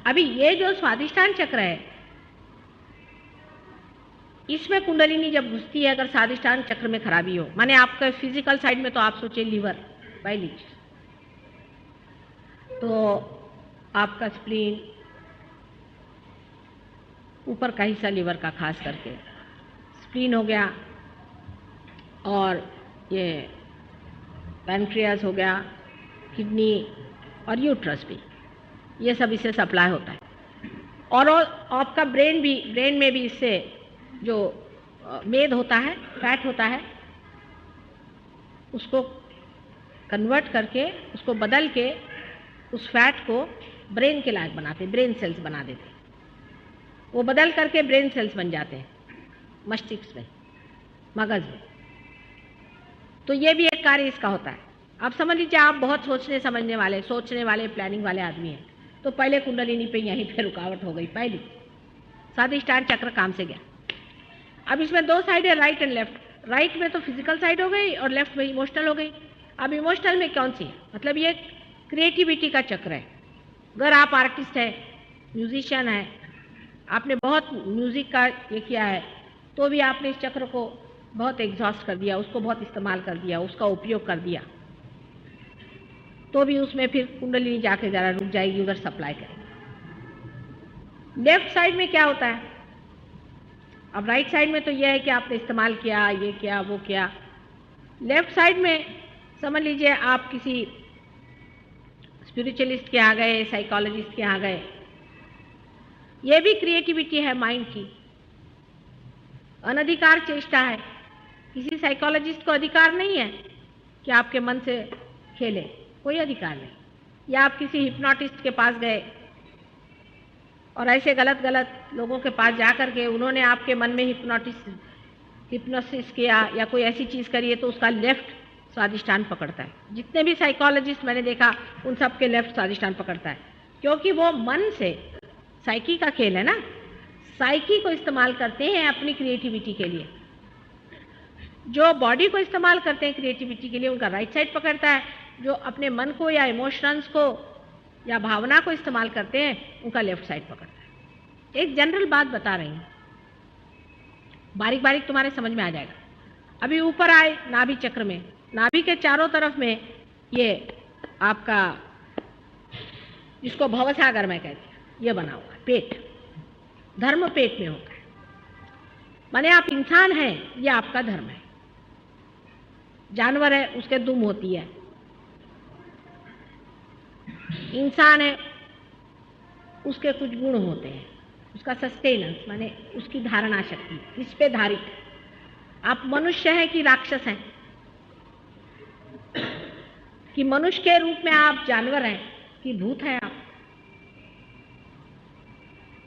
अभी ये जो स्वाधिष्ठान चक्र है, इसमें कुंडलिनी जब घुसती है, अगर स्वाधिष्ठान चक्र में खराबी हो, माने आपका फिजिकल साइड में तो आप सोचिए लीवर बाय लीजिए, तो आपका स्प्लीन, ऊपर का हिस्सा लीवर का खास करके स्प्लीन हो गया, और ये पैनक्रियास हो गया, किडनी और यूट्रस भी, ये सब इससे सप्लाई होता है। और आपका ब्रेन में भी इससे जो मेद होता है, फैट होता है, उसको कन्वर्ट करके, उसको बदल के उस फैट को ब्रेन के लायक बनाते, ब्रेन सेल्स बना देते, वो बदल करके ब्रेन सेल्स बन जाते हैं मस्तिष्क में, मगज में। तो ये भी एक कार्य इसका होता है। आप समझ लीजिए आप बहुत सोचने वाले प्लानिंग वाले आदमी हैं, तो पहले कुंडलिनी पे यहीं पे रुकावट हो गई, पहली स्वाधिष्ठान चक्र काम से गया। अब इसमें 2 साइड है, राइट एंड लेफ्ट। राइट में तो फिजिकल साइड हो गई और लेफ्ट में इमोशनल हो गई। अब इमोशनल में कौन सी है, मतलब ये क्रिएटिविटी का चक्र है। अगर आप आर्टिस्ट है, म्यूजिशियन है, आपने बहुत म्यूजिक का ये किया है, तो भी आपने इस चक्र को बहुत एग्जॉस्ट कर दिया, उसको बहुत इस्तेमाल कर दिया, उसका उपयोग कर दिया, तो भी उसमें फिर कुंडलिनी जाके जरा रुक जाएगी, उधर सप्लाई करेगी। लेफ्ट साइड में क्या होता है, अब राइट साइड में तो यह है कि आपने इस्तेमाल किया, ये किया, वो किया। लेफ्ट साइड में समझ लीजिए आप किसी स्पिरिचुअलिस्ट के यहाँ गए, साइकोलॉजिस्ट के यहाँ गए, ये भी क्रिएटिविटी है माइंड की, अनधिकार चेष्टा है। किसी साइकोलॉजिस्ट को अधिकार नहीं है कि आपके मन से खेले, कोई अधिकार नहीं। या आप किसी हिप्नोटिस्ट के पास गए और ऐसे गलत गलत लोगों के पास जा कर के उन्होंने आपके मन में हिप्नोसिस किया या कोई ऐसी चीज़ करी है, तो उसका लेफ्ट स्वाधिष्ठान पकड़ता है। जितने भी साइकोलॉजिस्ट मैंने देखा उन सब के लेफ्ट स्वाधिष्ठान पकड़ता है, क्योंकि वो मन से, साइकी का खेल है ना, साइकी को इस्तेमाल करते हैं अपनी क्रिएटिविटी के लिए। जो बॉडी को इस्तेमाल करते हैं क्रिएटिविटी के लिए, उनका राइट साइड पकड़ता है। जो अपने मन को या इमोशंस को या भावना को इस्तेमाल करते हैं, उनका लेफ्ट साइड पकड़ता है। एक जनरल बात बता रही हूँ, बारीक बारीक तुम्हारे समझ में आ जाएगा। अभी ऊपर आए नाभि चक्र में, नाभि के चारों तरफ में ये आपका, जिसको भवसागर में कहते हैं, ये बना हुआ है पेट, धर्म पेट में होता है। माने आप इंसान हैं, ये आपका धर्म है। जानवर है, उसके दुम होती है। इंसान है, उसके कुछ गुण होते हैं, उसका सस्टेनेंस माने उसकी धारणा शक्ति इस पे धारित है। आप मनुष्य हैं कि राक्षस हैं, कि मनुष्य के रूप में आप जानवर हैं कि भूत हैं। आप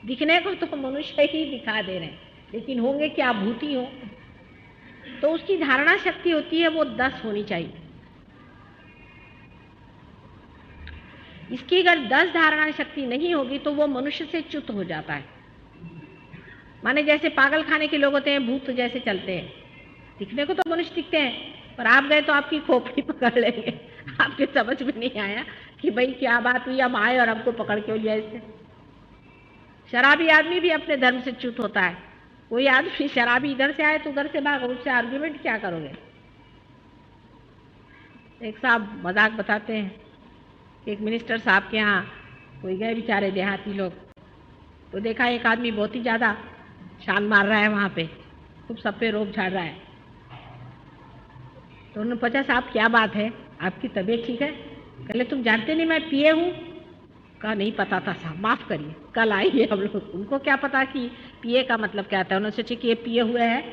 दिखने को तो मनुष्य ही दिखा दे रहे हैं, लेकिन होंगे क्या भूत ही हो। तो उसकी धारणा शक्ति होती है वो 10 होनी चाहिए। इसकी अगर 10 धारणा शक्ति नहीं होगी तो वो मनुष्य से च्युत हो जाता है। माने जैसे पागल खाने के लोग होते हैं, भूत जैसे चलते हैं, दिखने को तो मनुष्य दिखते हैं, पर आप गए तो आपकी खोपड़ी पकड़ लेंगे। आपके समझ में नहीं आया कि भाई क्या बात हुई, हम आए और हमको पकड़ के लिया इससे। शराबी आदमी भी अपने धर्म से च्युत होता है। कोई आदमी शराबी इधर से आए तो उधर से भागो, उससे आर्ग्यूमेंट क्या करोगे। एक साहब मजाक बताते हैं कि एक मिनिस्टर साहब के यहाँ कोई गए बेचारे देहाती लोग, तो देखा एक आदमी बहुत ही ज़्यादा शान मार रहा है वहाँ पे, खूब सब पे रोब झाड़ रहा है। तो उन्होंने पूछा साहब क्या बात है, आपकी तबीयत ठीक है? कहले तुम जानते नहीं मैं पिए हूँ? कहा नहीं पता था साहब, माफ़ करिए, कल आइए हम लोग। उनको क्या पता कि पिए का मतलब क्या था, उन्होंने सोचा कि ये पिए हुए है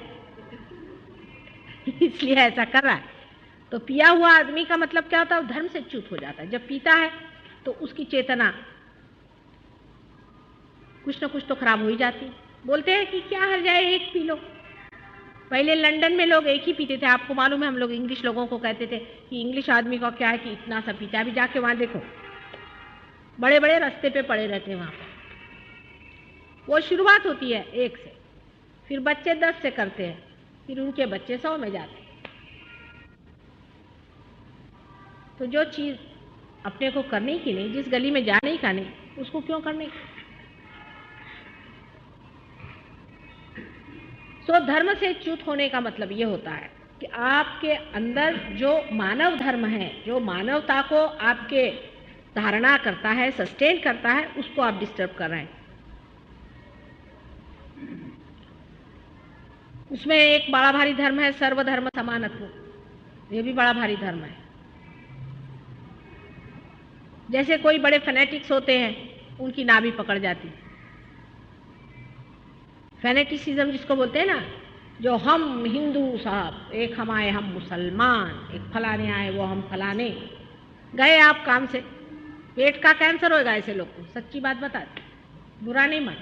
इसलिए ऐसा कर रहा है। तो पिया हुआ आदमी का मतलब क्या होता है, धर्म से च्युत हो जाता है। जब पीता है तो उसकी चेतना कुछ ना कुछ तो खराब हो ही जाती। बोलते हैं कि क्या हर जाए एक पी लो। पहले लंदन में लोग एक ही पीते थे, आपको मालूम है, हम लोग इंग्लिश लोगों को कहते थे कि इंग्लिश आदमी का क्या है कि इतना सा पीता है। अभी जाके वहां देखो, बड़े बड़े रास्ते पे पड़े रहते हैं वहां पर। वो शुरुआत होती है 1 से, फिर बच्चे 10 से करते हैं, फिर उनके बच्चे 100 में जाते हैं। तो जो चीज अपने को करने की नहीं, जिस गली में जाने का नहीं, उसको क्यों करने की। तो धर्म से च्युत होने का मतलब ये होता है कि आपके अंदर जो मानव धर्म है, जो मानवता को आपके धारणा करता है, सस्टेन करता है, उसको आप डिस्टर्ब कर रहे हैं। उसमें एक बड़ा भारी धर्म है सर्वधर्म समानत्व। ये भी बड़ा भारी धर्म है। जैसे कोई बड़े फैनेटिक्स होते हैं, उनकी नाभि पकड़ जाती। फैनेटिसिज्म जिसको बोलते हैं ना, जो हम हिंदू साहब, एक हम आए हम मुसलमान, एक फलाने आए वो हम फलाने। गए आप काम से, पेट का कैंसर होगा ऐसे लोग को, सच्ची बात बता दे, बुरा नहीं मान।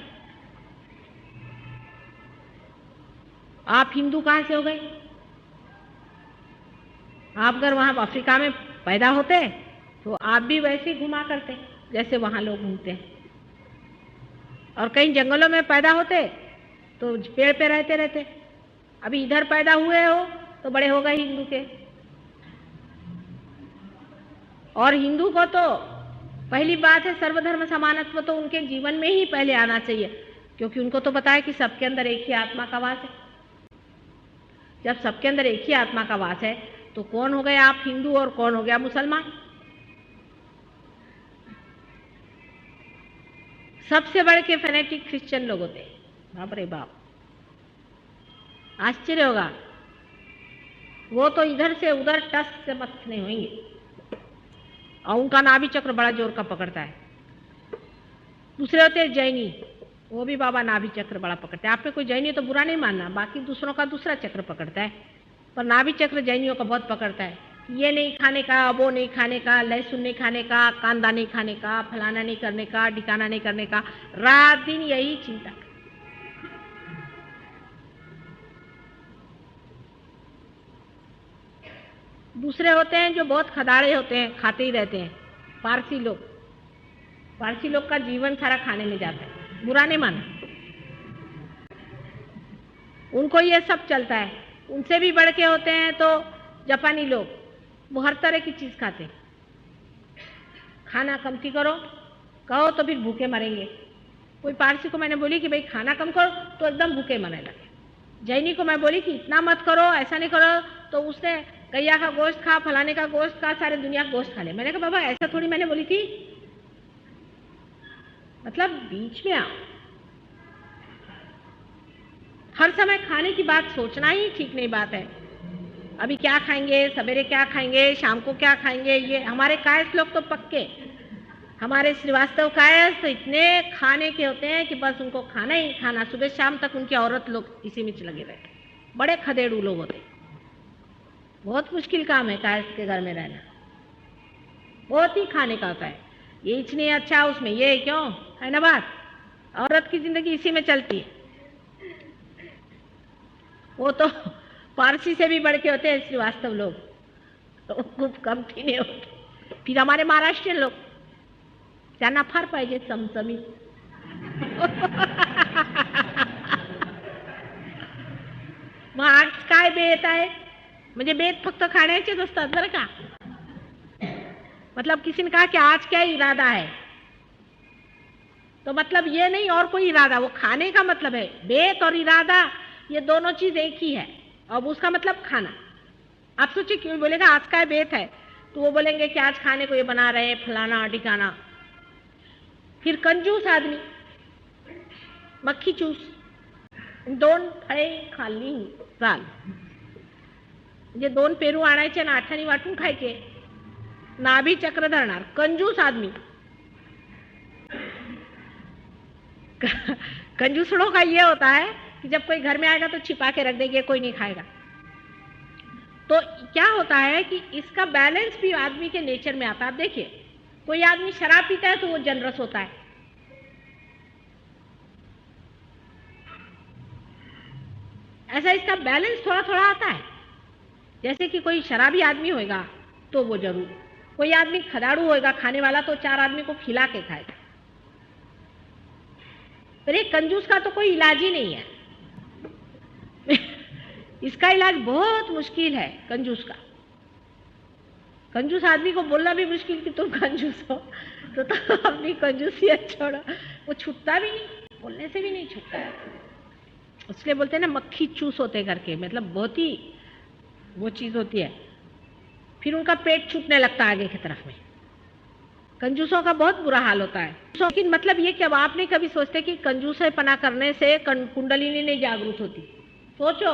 आप हिंदू कहाँ से हो गए? आप अगर वहां अफ्रीका में पैदा होते तो आप भी वैसे ही घुमा करते जैसे वहां लोग घूमते हैं। और कहीं जंगलों में पैदा होते तो पेड़ पे रहते रहते। अभी इधर पैदा हुए हो तो बड़े हो गए हिंदू के। और हिंदू को तो पहली बात है सर्वधर्म समानत्व, तो उनके जीवन में ही पहले आना चाहिए, क्योंकि उनको तो पता है कि सबके अंदर एक ही आत्मा का वास है। जब सबके अंदर एक ही आत्मा का वास है तो कौन हो गए आप हिंदू और कौन हो गया मुसलमान? सबसे बड़े के फैनेटिक क्रिश्चियन लोग होते हैं, बाप रे बाप, आश्चर्य होगा। वो तो इधर से उधर टस से मत नहीं होंगे, और उनका नाभि चक्र बड़ा जोर का पकड़ता है। दूसरे होते हैं जैनी, वो भी बाबा नाभि चक्र बड़ा पकड़ते हैं। आप में कोई जैनी तो बुरा नहीं मानना, बाकी दूसरों का दूसरा चक्र पकड़ता है, पर नाभि चक्र जैनियों का बहुत पकड़ता है। ये नहीं खाने का, वो नहीं खाने का, लहसुन नहीं खाने का, कांदा नहीं खाने का, फलाना नहीं करने का, ठिकाना नहीं करने का, रात दिन यही चिंता। दूसरे होते हैं जो बहुत खदाड़े होते हैं, खाते ही रहते हैं, पारसी लोग। पारसी लोग का जीवन सारा खाने में जाता है, बुरा नहीं माना, उनको ये सब चलता है। उनसे भी बढ़ के होते हैं तो जापानी लोग, वो हर तरह की चीज खाते। खाना कमती करो कहो तो फिर भूखे मरेंगे। कोई पारसी को मैंने बोली कि भाई खाना कम करो तो एकदम भूखे मरने लगे। जैनी को मैं बोली कि इतना मत करो, ऐसा नहीं करो, तो उसने गैया का गोश्त खा, फलाने का गोश्त खा, सारे दुनिया का गोश्त खा ले। मैंने कहा बाबा ऐसा थोड़ी मैंने बोली थी, मतलब बीच में आओ। हर समय खाने की बात सोचना ही ठीक नहीं बात है। अभी क्या खाएंगे, सवेरे क्या खाएंगे, शाम को क्या खाएंगे, ये हमारे कायस्थ लोग तो पक्के, हमारे श्रीवास्तव कायस्थ तो इतने खाने के होते हैं कि बस उनको खाना ही खाना, सुबह शाम तक उनकी औरत लोग इसी में लगे रहते। बड़े खदेड़ू लोग होते, बहुत मुश्किल काम है कायस्थ के घर में रहना, बहुत ही खाने का होता है। ये इतनी अच्छा उसमें ये क्यों है ना बात, औरत की जिंदगी इसी में चलती है। वो तो पारसी से भी बढ़ के होते हैं श्रीवास्तव लोग, तो खूप कम थी नहीं होते। फिर हमारे महाराष्ट्रीयन लोग, त्यांना फार पाहिजे चमचमीत मग आज काय बेत आहे, म्हणजे बेत फक्त खाण्याचेच असतात बरं का। मतलब किसी ने कहा कि आज क्या इरादा है, तो मतलब ये नहीं और कोई इरादा, वो खाने का मतलब है। बेत और इरादा ये दोनों चीज एक ही है, और उसका मतलब खाना। आप सोचिए क्यों बोलेगा आज का बेत है, तो वो बोलेंगे कि आज खाने को ये बना रहे हैं, फलाना ठिकाना। फिर कंजूस आदमी, मक्खी चूस, दोन फळे खाल्ली चाल, म्हणजे दोन पेरू आणायचे ना आठाने वाटून खायचे, नाभी चक्र धरणार, कंजूस आदमी। कंजूसड़ों का ये होता है कि जब कोई घर में आएगा तो छिपा के रख देंगे, कोई नहीं खाएगा। तो क्या होता है कि इसका बैलेंस भी आदमी के नेचर में आता है। आप देखिए, कोई आदमी शराब पीता है तो वो जनरस होता है, ऐसा इसका बैलेंस थोड़ा थोड़ा आता है। जैसे कि कोई शराबी आदमी होगा तो वो जरूर, कोई आदमी खदाड़ू होगा खाने वाला तो 4 आदमी को खिला के खाएगा। पर एक कंजूस का तो कोई इलाज ही नहीं है। इसका इलाज बहुत मुश्किल है कंजूस का। कंजूस आदमी को बोलना भी मुश्किल कि तुम कंजूस हो, तो अपनी कंजूसियत छोड़ो। वो छूटता भी नहीं, बोलने से भी नहीं छूटता है। इसलिए बोलते हैं ना मक्खी चूस होते करके, मतलब बहुत ही वो चीज होती है। फिर उनका पेट छूटने लगता है आगे की तरफ में। कंजूसों का बहुत बुरा हाल होता है। लेकिन मतलब ये कि अब आप नहीं कभी सोचते कि कंजूसपना करने से कुंडलिनी नहीं जागृत होती। सोचो,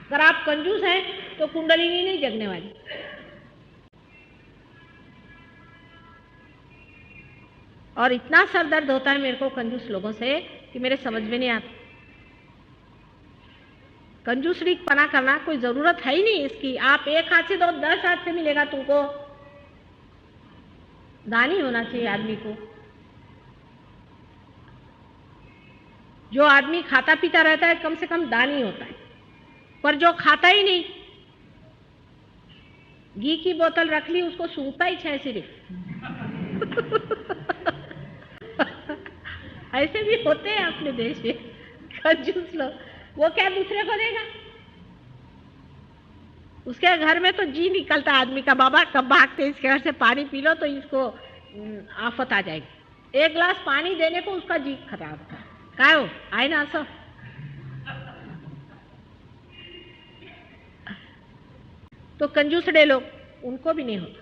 अगर आप कंजूस हैं तो कुंडलिनी नहीं जगने वाली। और इतना सर दर्द होता है मेरे को कंजूस लोगों से कि मेरे समझ में नहीं आता। कंजूसरी पना करना कोई जरूरत है ही नहीं इसकी। आप एक हाथ से दो, 10 हाथ से मिलेगा तुमको। दानी होना चाहिए आदमी को। जो आदमी खाता पीता रहता है कम से कम दानी होता है। पर जो खाता ही नहीं, घी की बोतल रख ली, उसको सूंघता ही है सिर्फ। ऐसे भी होते हैं अपने देश में कंजूस लोग। वो क्या दूसरे को देगा? उसके घर में तो जी निकलता आदमी का, बाबा कब भागते इसके घर से पानी पी लो तो इसको आफत आ जाएगी। एक गिलास पानी देने को उसका जी खराब था। क्या हो आए ना सो। तो कंजूसड़े लोग, उनको भी नहीं होता,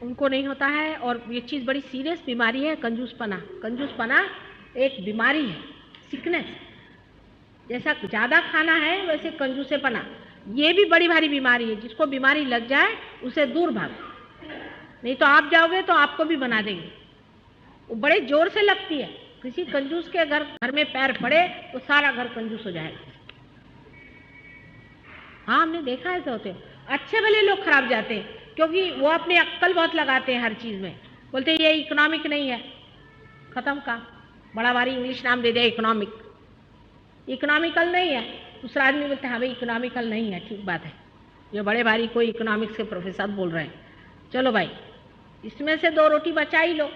उनको नहीं होता है। और ये चीज बड़ी सीरियस बीमारी है कंजूसपना। कंजूसपना एक बीमारी है, सिकनेस। जैसा ज्यादा खाना है वैसे कंजूसेपना, ये भी बड़ी भारी बीमारी है। जिसको बीमारी लग जाए उसे दूर भागो, नहीं तो आप जाओगे तो आपको भी बना देंगे। वो बड़े जोर से लगती है। किसी कंजूस के घर में पैर पड़े तो सारा घर कंजूस हो जाएगा। हाँ, हमने देखा है ऐसे होते हैं। अच्छे भले लोग खराब जाते हैं क्योंकि वो अपनी अक्ल बहुत लगाते हैं हर चीज में। बोलते हैं ये इकोनॉमिक नहीं है, खत्म का बड़ा भारी इंग्लिश नाम दे दिया इकोनॉमिक। इकोनॉमिकल नहीं है। दूसरा आदमी बोलते हैं हाँ भाई इकोनॉमिकल नहीं है, ठीक बात है, ये बड़े भारी कोई इकोनॉमिक्स के प्रोफेसर बोल रहे हैं। चलो भाई, इसमें से 2 रोटी बचा ही लो।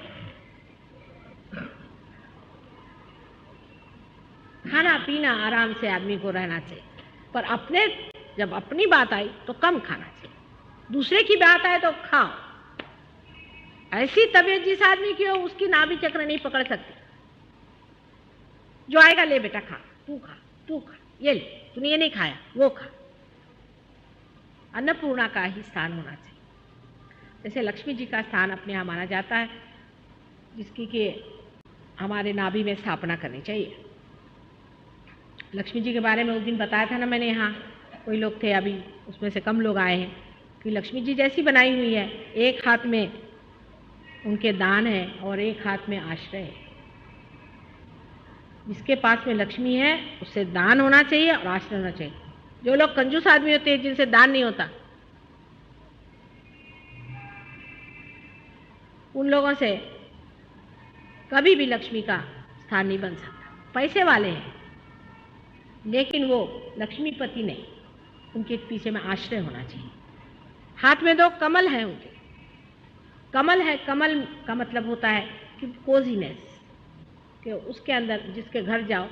खाना पीना आराम से आदमी को रहना चाहिए, पर अपने जब अपनी बात आई तो कम खाना चाहिए। दूसरे की बात आए तो खाओ। ऐसी तबीयत जिस आदमी की हो उसकी नाभि चक्र नहीं पकड़ सकती। जो आएगा ले बेटा खा, तू खा, तू खा, ये ले, तूने ये नहीं खाया वो खा। अन्नपूर्णा का ही स्थान होना चाहिए। जैसे लक्ष्मी जी का स्थान अपने यहाँ माना जाता है, जिसकी कि हमारे नाभि में स्थापना करनी चाहिए। लक्ष्मी जी के बारे में उस दिन बताया था ना मैंने, यहाँ कोई लोग थे, अभी उसमें से कम लोग आए हैं, कि लक्ष्मी जी जैसी बनाई हुई है। एक हाथ में उनके दान है और एक हाथ में आश्रय है। जिसके पास में लक्ष्मी है उससे दान होना चाहिए और आश्रय होना चाहिए। जो लोग कंजूस आदमी होते हैं जिनसे दान नहीं होता, उन लोगों से कभी भी लक्ष्मी का स्थान नहीं बन सकता। पैसे वाले हैं लेकिन वो लक्ष्मीपति नहीं, उनके पीछे में आश्रय होना चाहिए। हाथ में 2 कमल हैं उनके। कमल है, कमल का मतलब होता है कि कोजीनेस, कि उसके अंदर जिसके घर जाओ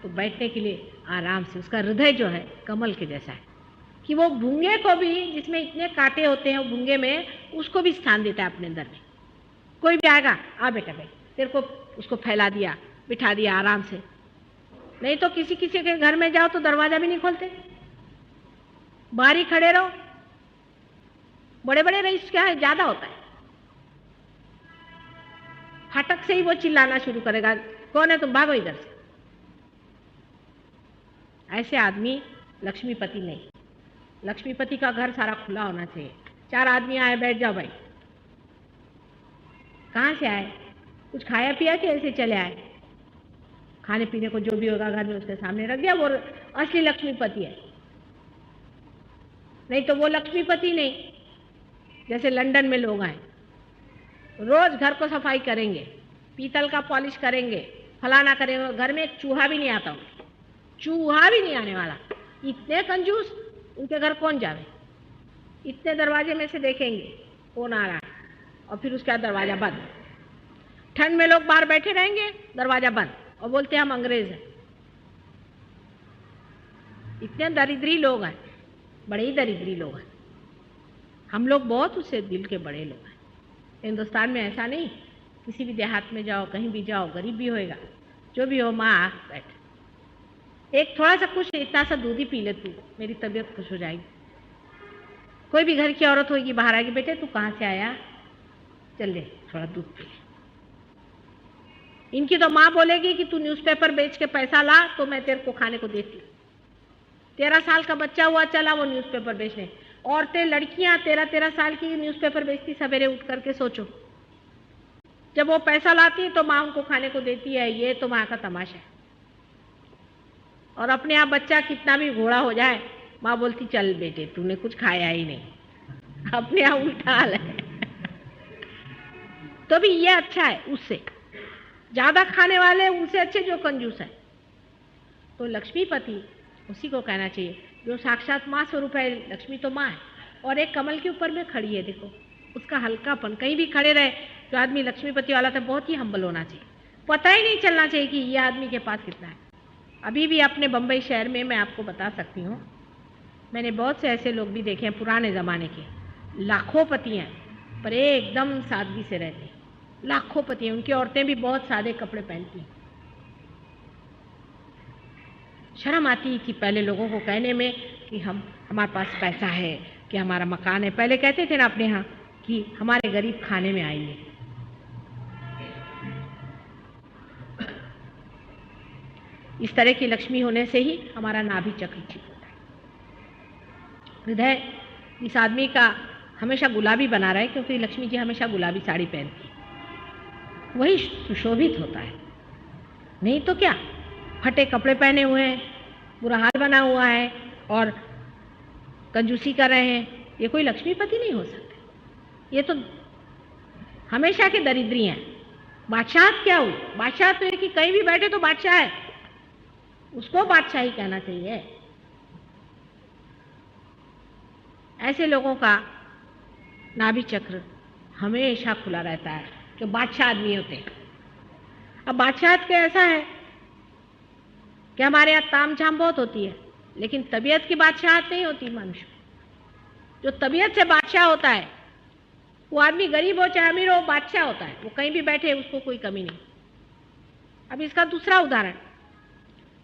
तो बैठने के लिए आराम से, उसका हृदय जो है कमल के जैसा है, कि वो भूंगे को भी, जिसमें इतने कांटे होते हैं वो भूंगे में, उसको भी स्थान देता है अपने अंदर में। कोई भी आएगा, आ बेटा भाई, तेरे को उसको फैला दिया, बिठा दिया आराम से। नहीं तो किसी किसी के घर में जाओ तो दरवाजा भी नहीं खोलते, बाहर ही खड़े रहो। बड़े बड़े रईस क्या है, ज्यादा होता है। फटक से ही वो चिल्लाना शुरू करेगा, कौन है तुम, भागो इधर से। ऐसे आदमी लक्ष्मीपति नहीं। लक्ष्मीपति का घर सारा खुला होना चाहिए। 4 आदमी आए, बैठ जाओ भाई। कहाँ से आए, कुछ खाया पिया कि ऐसे चले आए? खाने पीने को जो भी होगा घर में उसके सामने रख दिया, वो असली लक्ष्मीपति है। नहीं तो वो लक्ष्मीपति नहीं। जैसे लंदन में लोग आए, रोज घर को सफाई करेंगे, पीतल का पॉलिश करेंगे, फलाना करेंगे, घर में एक चूहा भी नहीं आता, चूहा भी नहीं आने वाला। इतने कंजूस, उनके घर कौन जावे? इतने दरवाजे में से देखेंगे कौन आ रहा है, और फिर उसके बाद दरवाजा बंद। ठंड में लोग बाहर बैठे रहेंगे, दरवाजा बंद, और बोलते हैं हम अंग्रेज हैं। इतने दरिद्री लोग हैं, बड़े ही दरिद्री लोग हैं। हम लोग बहुत उससे दिल के बड़े लोग हैं। हिंदुस्तान में ऐसा नहीं, किसी भी देहात में जाओ, कहीं भी जाओ, गरीब भी होएगा, जो भी हो, माँ बैठ, एक थोड़ा सा कुछ, इतना सा दूध ही पी ले तू, मेरी तबीयत खुश हो जाएगी। कोई भी घर की औरत होगी, बाहर आएगी, बेटे तू कहाँ से आया, चल ले थोड़ा दूध पी ले। इनकी तो माँ बोलेगी कि तू न्यूज़पेपर बेच के पैसा ला तो मैं तेरे को खाने को देती। 13 साल का बच्चा हुआ, चला वो न्यूज़पेपर बेचने। औरतें, लड़कियां 13-13 साल की न्यूज़पेपर बेचती सवेरे उठ करके। सोचो, जब वो पैसा लाती है तो माँ उनको खाने को देती है। ये तो माँ का तमाशा है। और अपने आप बच्चा कितना भी घोड़ा हो जाए, माँ बोलती चल बेटे तूने कुछ खाया ही नहीं। अपने आप उल्टा हाल है। तो भी ये अच्छा है, उससे ज्यादा खाने वाले उनसे अच्छे जो कंजूस है। तो लक्ष्मीपति उसी को कहना चाहिए जो साक्षात माँ स्वरूप है। लक्ष्मी तो माँ है, और एक कमल के ऊपर में खड़ी है। देखो उसका हल्कापन, कहीं भी खड़े रहे जो आदमी लक्ष्मीपति वाला था, बहुत ही हम्बल होना चाहिए। पता ही नहीं चलना चाहिए कि ये आदमी के पास कितना है। अभी भी अपने बम्बई शहर में मैं आपको बता सकती हूँ, मैंने बहुत से ऐसे लोग भी देखे हैं पुराने ज़माने के, लाखोंपति हैं पर एकदम सादगी से रहते हैं। लाखोंपति हैं, उनकी औरतें भी बहुत सादे कपड़े पहनती हैं। शर्म आती है कि पहले लोगों को कहने में कि हमारे पास पैसा है, कि हमारा मकान है। पहले कहते थे ना अपने यहाँ कि हमारे गरीब खाने में आइए। इस तरह की लक्ष्मी होने से ही हमारा नाभि चक्र ठीक होता है। हृदय इस आदमी का हमेशा गुलाबी बना रहे, क्योंकि लक्ष्मी जी हमेशा गुलाबी साड़ी पहनती है, वही सुशोभित होता है। नहीं तो क्या, फटे कपड़े पहने हुए हैं, बुरा हाल बना हुआ है और कंजूसी कर रहे हैं, ये कोई लक्ष्मीपति नहीं हो सकते। ये तो हमेशा के दरिद्री हैं। बादशाह क्या हुई? बादशाह तो है कि कहीं भी बैठे तो बादशाह है, उसको बादशाह ही कहना चाहिए। ऐसे लोगों का नाभि चक्र हमेशा खुला रहता है जो बादशाह आदमी होते हैं। अब बादशाह के ऐसा है कि हमारे यहाँ ताम झाम बहुत होती है, लेकिन तबीयत की बादशाहत नहीं होती मनुष्य। जो तबीयत से बादशाह होता है वो आदमी गरीब हो चाहे अमीर हो, बादशाह होता है। वो कहीं भी बैठे उसको कोई कमी नहीं। अब इसका दूसरा उदाहरण,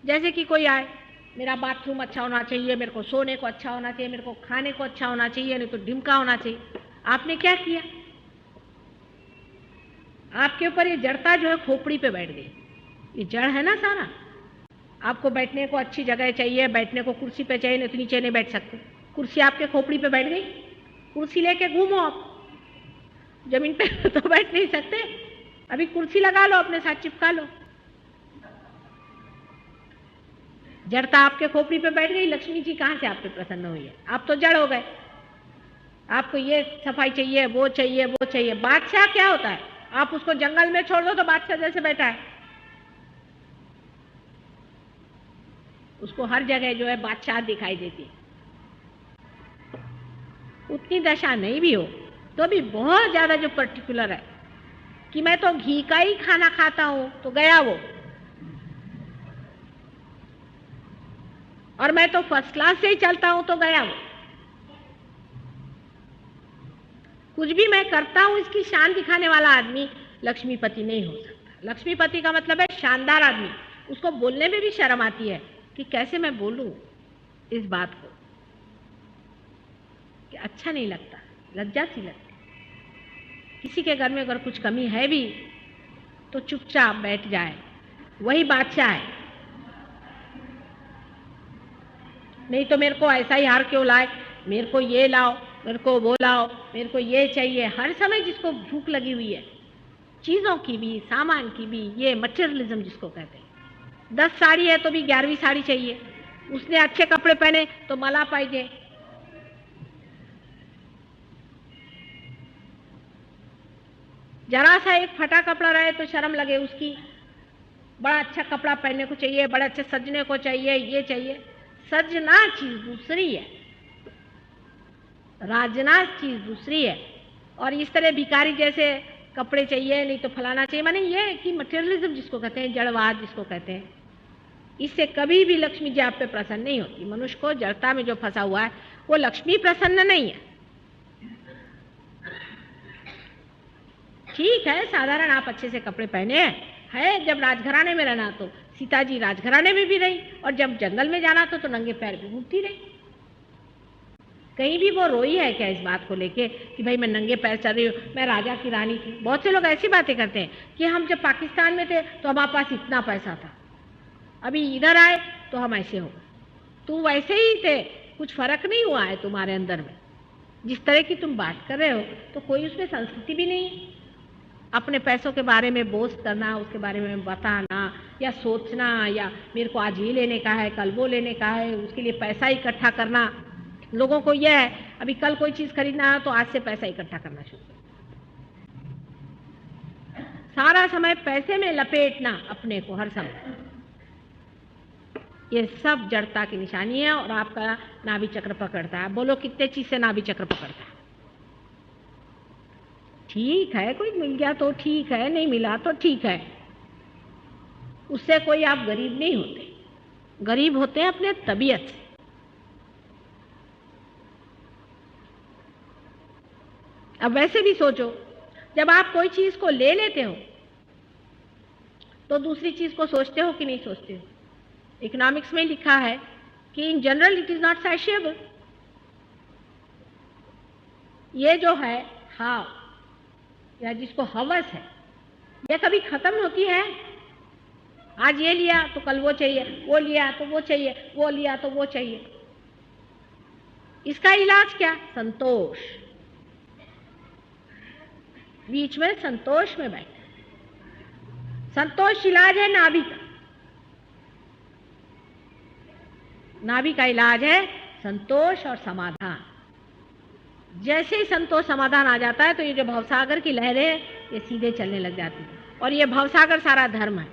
जैसे कि कोई आए, मेरा बाथरूम अच्छा होना चाहिए, मेरे को सोने को अच्छा होना चाहिए, मेरे को खाने को अच्छा होना चाहिए, नहीं तो ढिमका होना चाहिए। आपने क्या किया? आपके ऊपर ये जड़ता जो है खोपड़ी पे बैठ गई। ये जड़ है ना सारा। आपको बैठने को अच्छी जगह चाहिए, बैठने को कुर्सी पे चाहिए, नहीं तो नीचे नहीं बैठ सकते। कुर्सी आपके खोपड़ी पे बैठ गई, कुर्सी लेके घूमो आप, जमीन पे तो बैठ नहीं सकते। अभी कुर्सी लगा लो, अपने साथ चिपका लो। जड़ता आपके खोपड़ी पे बैठ गई। लक्ष्मी जी कहाँ से आप पे प्रसन्न हुई है? आप तो जड़ हो गए। आपको ये सफाई चाहिए, वो चाहिए, वो चाहिए। बादशाह क्या होता है? आप उसको जंगल में छोड़ दो तो बादशाह जैसे बैठा है। उसको हर जगह जो है बादशाह दिखाई देती है। उतनी दशा नहीं भी हो तो भी बहुत ज्यादा जो पर्टिकुलर है कि मैं तो घी का ही खाना खाता हूं, तो गया वो। और मैं तो फर्स्ट क्लास से ही चलता हूं, तो गया वो। कुछ भी मैं करता हूं इसकी शान दिखाने वाला आदमी लक्ष्मीपति नहीं हो सकता। लक्ष्मीपति का मतलब है शानदार आदमी। उसको बोलने में भी शर्म आती है कि कैसे मैं बोलूं इस बात को, कि अच्छा नहीं लगता। लज्जा सी लगती। किसी के घर में अगर कुछ कमी है भी तो चुपचाप बैठ जाए, वही बादशाह है। नहीं तो मेरे को ऐसा ही हार क्यों लाए, मेरे को ये लाओ, मेरे को वो लाओ, मेरे को ये चाहिए। हर समय जिसको भूख लगी हुई है, चीज़ों की भी, सामान की भी, ये मटेरियलिज्म जिसको कहते हैं। 10 साड़ी है तो भी 11वीं साड़ी चाहिए, उसने अच्छे कपड़े पहने तो मला पाहिजे। जरा सा एक फटा कपड़ा रहे तो शर्म लगे उसकी, बड़ा अच्छा कपड़ा पहनने को चाहिए, बड़ा अच्छे सजने को चाहिए, ये चाहिए। सजना चीज दूसरी है, राजना चीज दूसरी है। और इस तरह भिखारी जैसे कपड़े चाहिए, नहीं तो फलाना चाहिए, माने ये कि मटेरियलिज्म जिसको कहते हैं, जड़वाद जिसको कहते हैं, इससे कभी भी लक्ष्मी जी आप पे प्रसन्न नहीं होती। मनुष्य को जड़ता में जो फंसा हुआ है वो लक्ष्मी प्रसन्न नहीं है। ठीक है, साधारण आप अच्छे से कपड़े पहने हैं, जब राजघराने में रहना तो सीता जी राजघराने में भी रही, और जब जंगल में जाना तो नंगे पैर भी घूमती रही। कहीं भी वो रोई है क्या इस बात को लेके कि भाई मैं नंगे पैर चल रही हूँ, मैं राजा की रानी थी? बहुत से लोग ऐसी बातें करते हैं कि हम जब पाकिस्तान में थे तो हमारे पास इतना पैसा था, अभी इधर आए तो हम ऐसे हो गए। तुम वैसे ही थे, कुछ फर्क नहीं हुआ है तुम्हारे अंदर में। जिस तरह की तुम बात कर रहे हो तो कोई उसमें संस्कृति भी नहीं है। अपने पैसों के बारे में बोस्ट करना, उसके बारे में बताना या सोचना, या मेरे को आज ये लेने का है, कल वो लेने का है, उसके लिए पैसा इकट्ठा करना। लोगों को यह है अभी कल कोई चीज खरीदना है तो आज से पैसा इकट्ठा करना शुरू करो। सारा समय पैसे में लपेटना अपने को हर समय, ये सब जड़ता की निशानी है। और आपका नाभि चक्र पकड़ता है। बोलो कितने चीज से नाभि चक्र पकड़ता है? ठीक है, कोई मिल गया तो ठीक है, नहीं मिला तो ठीक है, उससे कोई आप गरीब नहीं होते। गरीब होते हैं अपने तबीयत से। अब वैसे भी सोचो, जब आप कोई चीज को ले लेते हो तो दूसरी चीज को सोचते हो कि नहीं सोचते हो? इकोनॉमिक्स में लिखा है कि in general it is not satiable. ये जो है हाव या जिसको हवस है, यह कभी खत्म होती है? आज ये लिया तो कल वो चाहिए, वो लिया तो वो चाहिए, वो लिया तो वो चाहिए। इसका इलाज क्या? संतोष। बीच में संतोष में बैठे। संतोष इलाज है नाभि का। नाभि का इलाज है संतोष और समाधान। जैसे ही संतोष समाधान आ जाता है तो ये जो भवसागर की लहरें ये सीधे चलने लग जाती है। और ये भवसागर सारा धर्म है।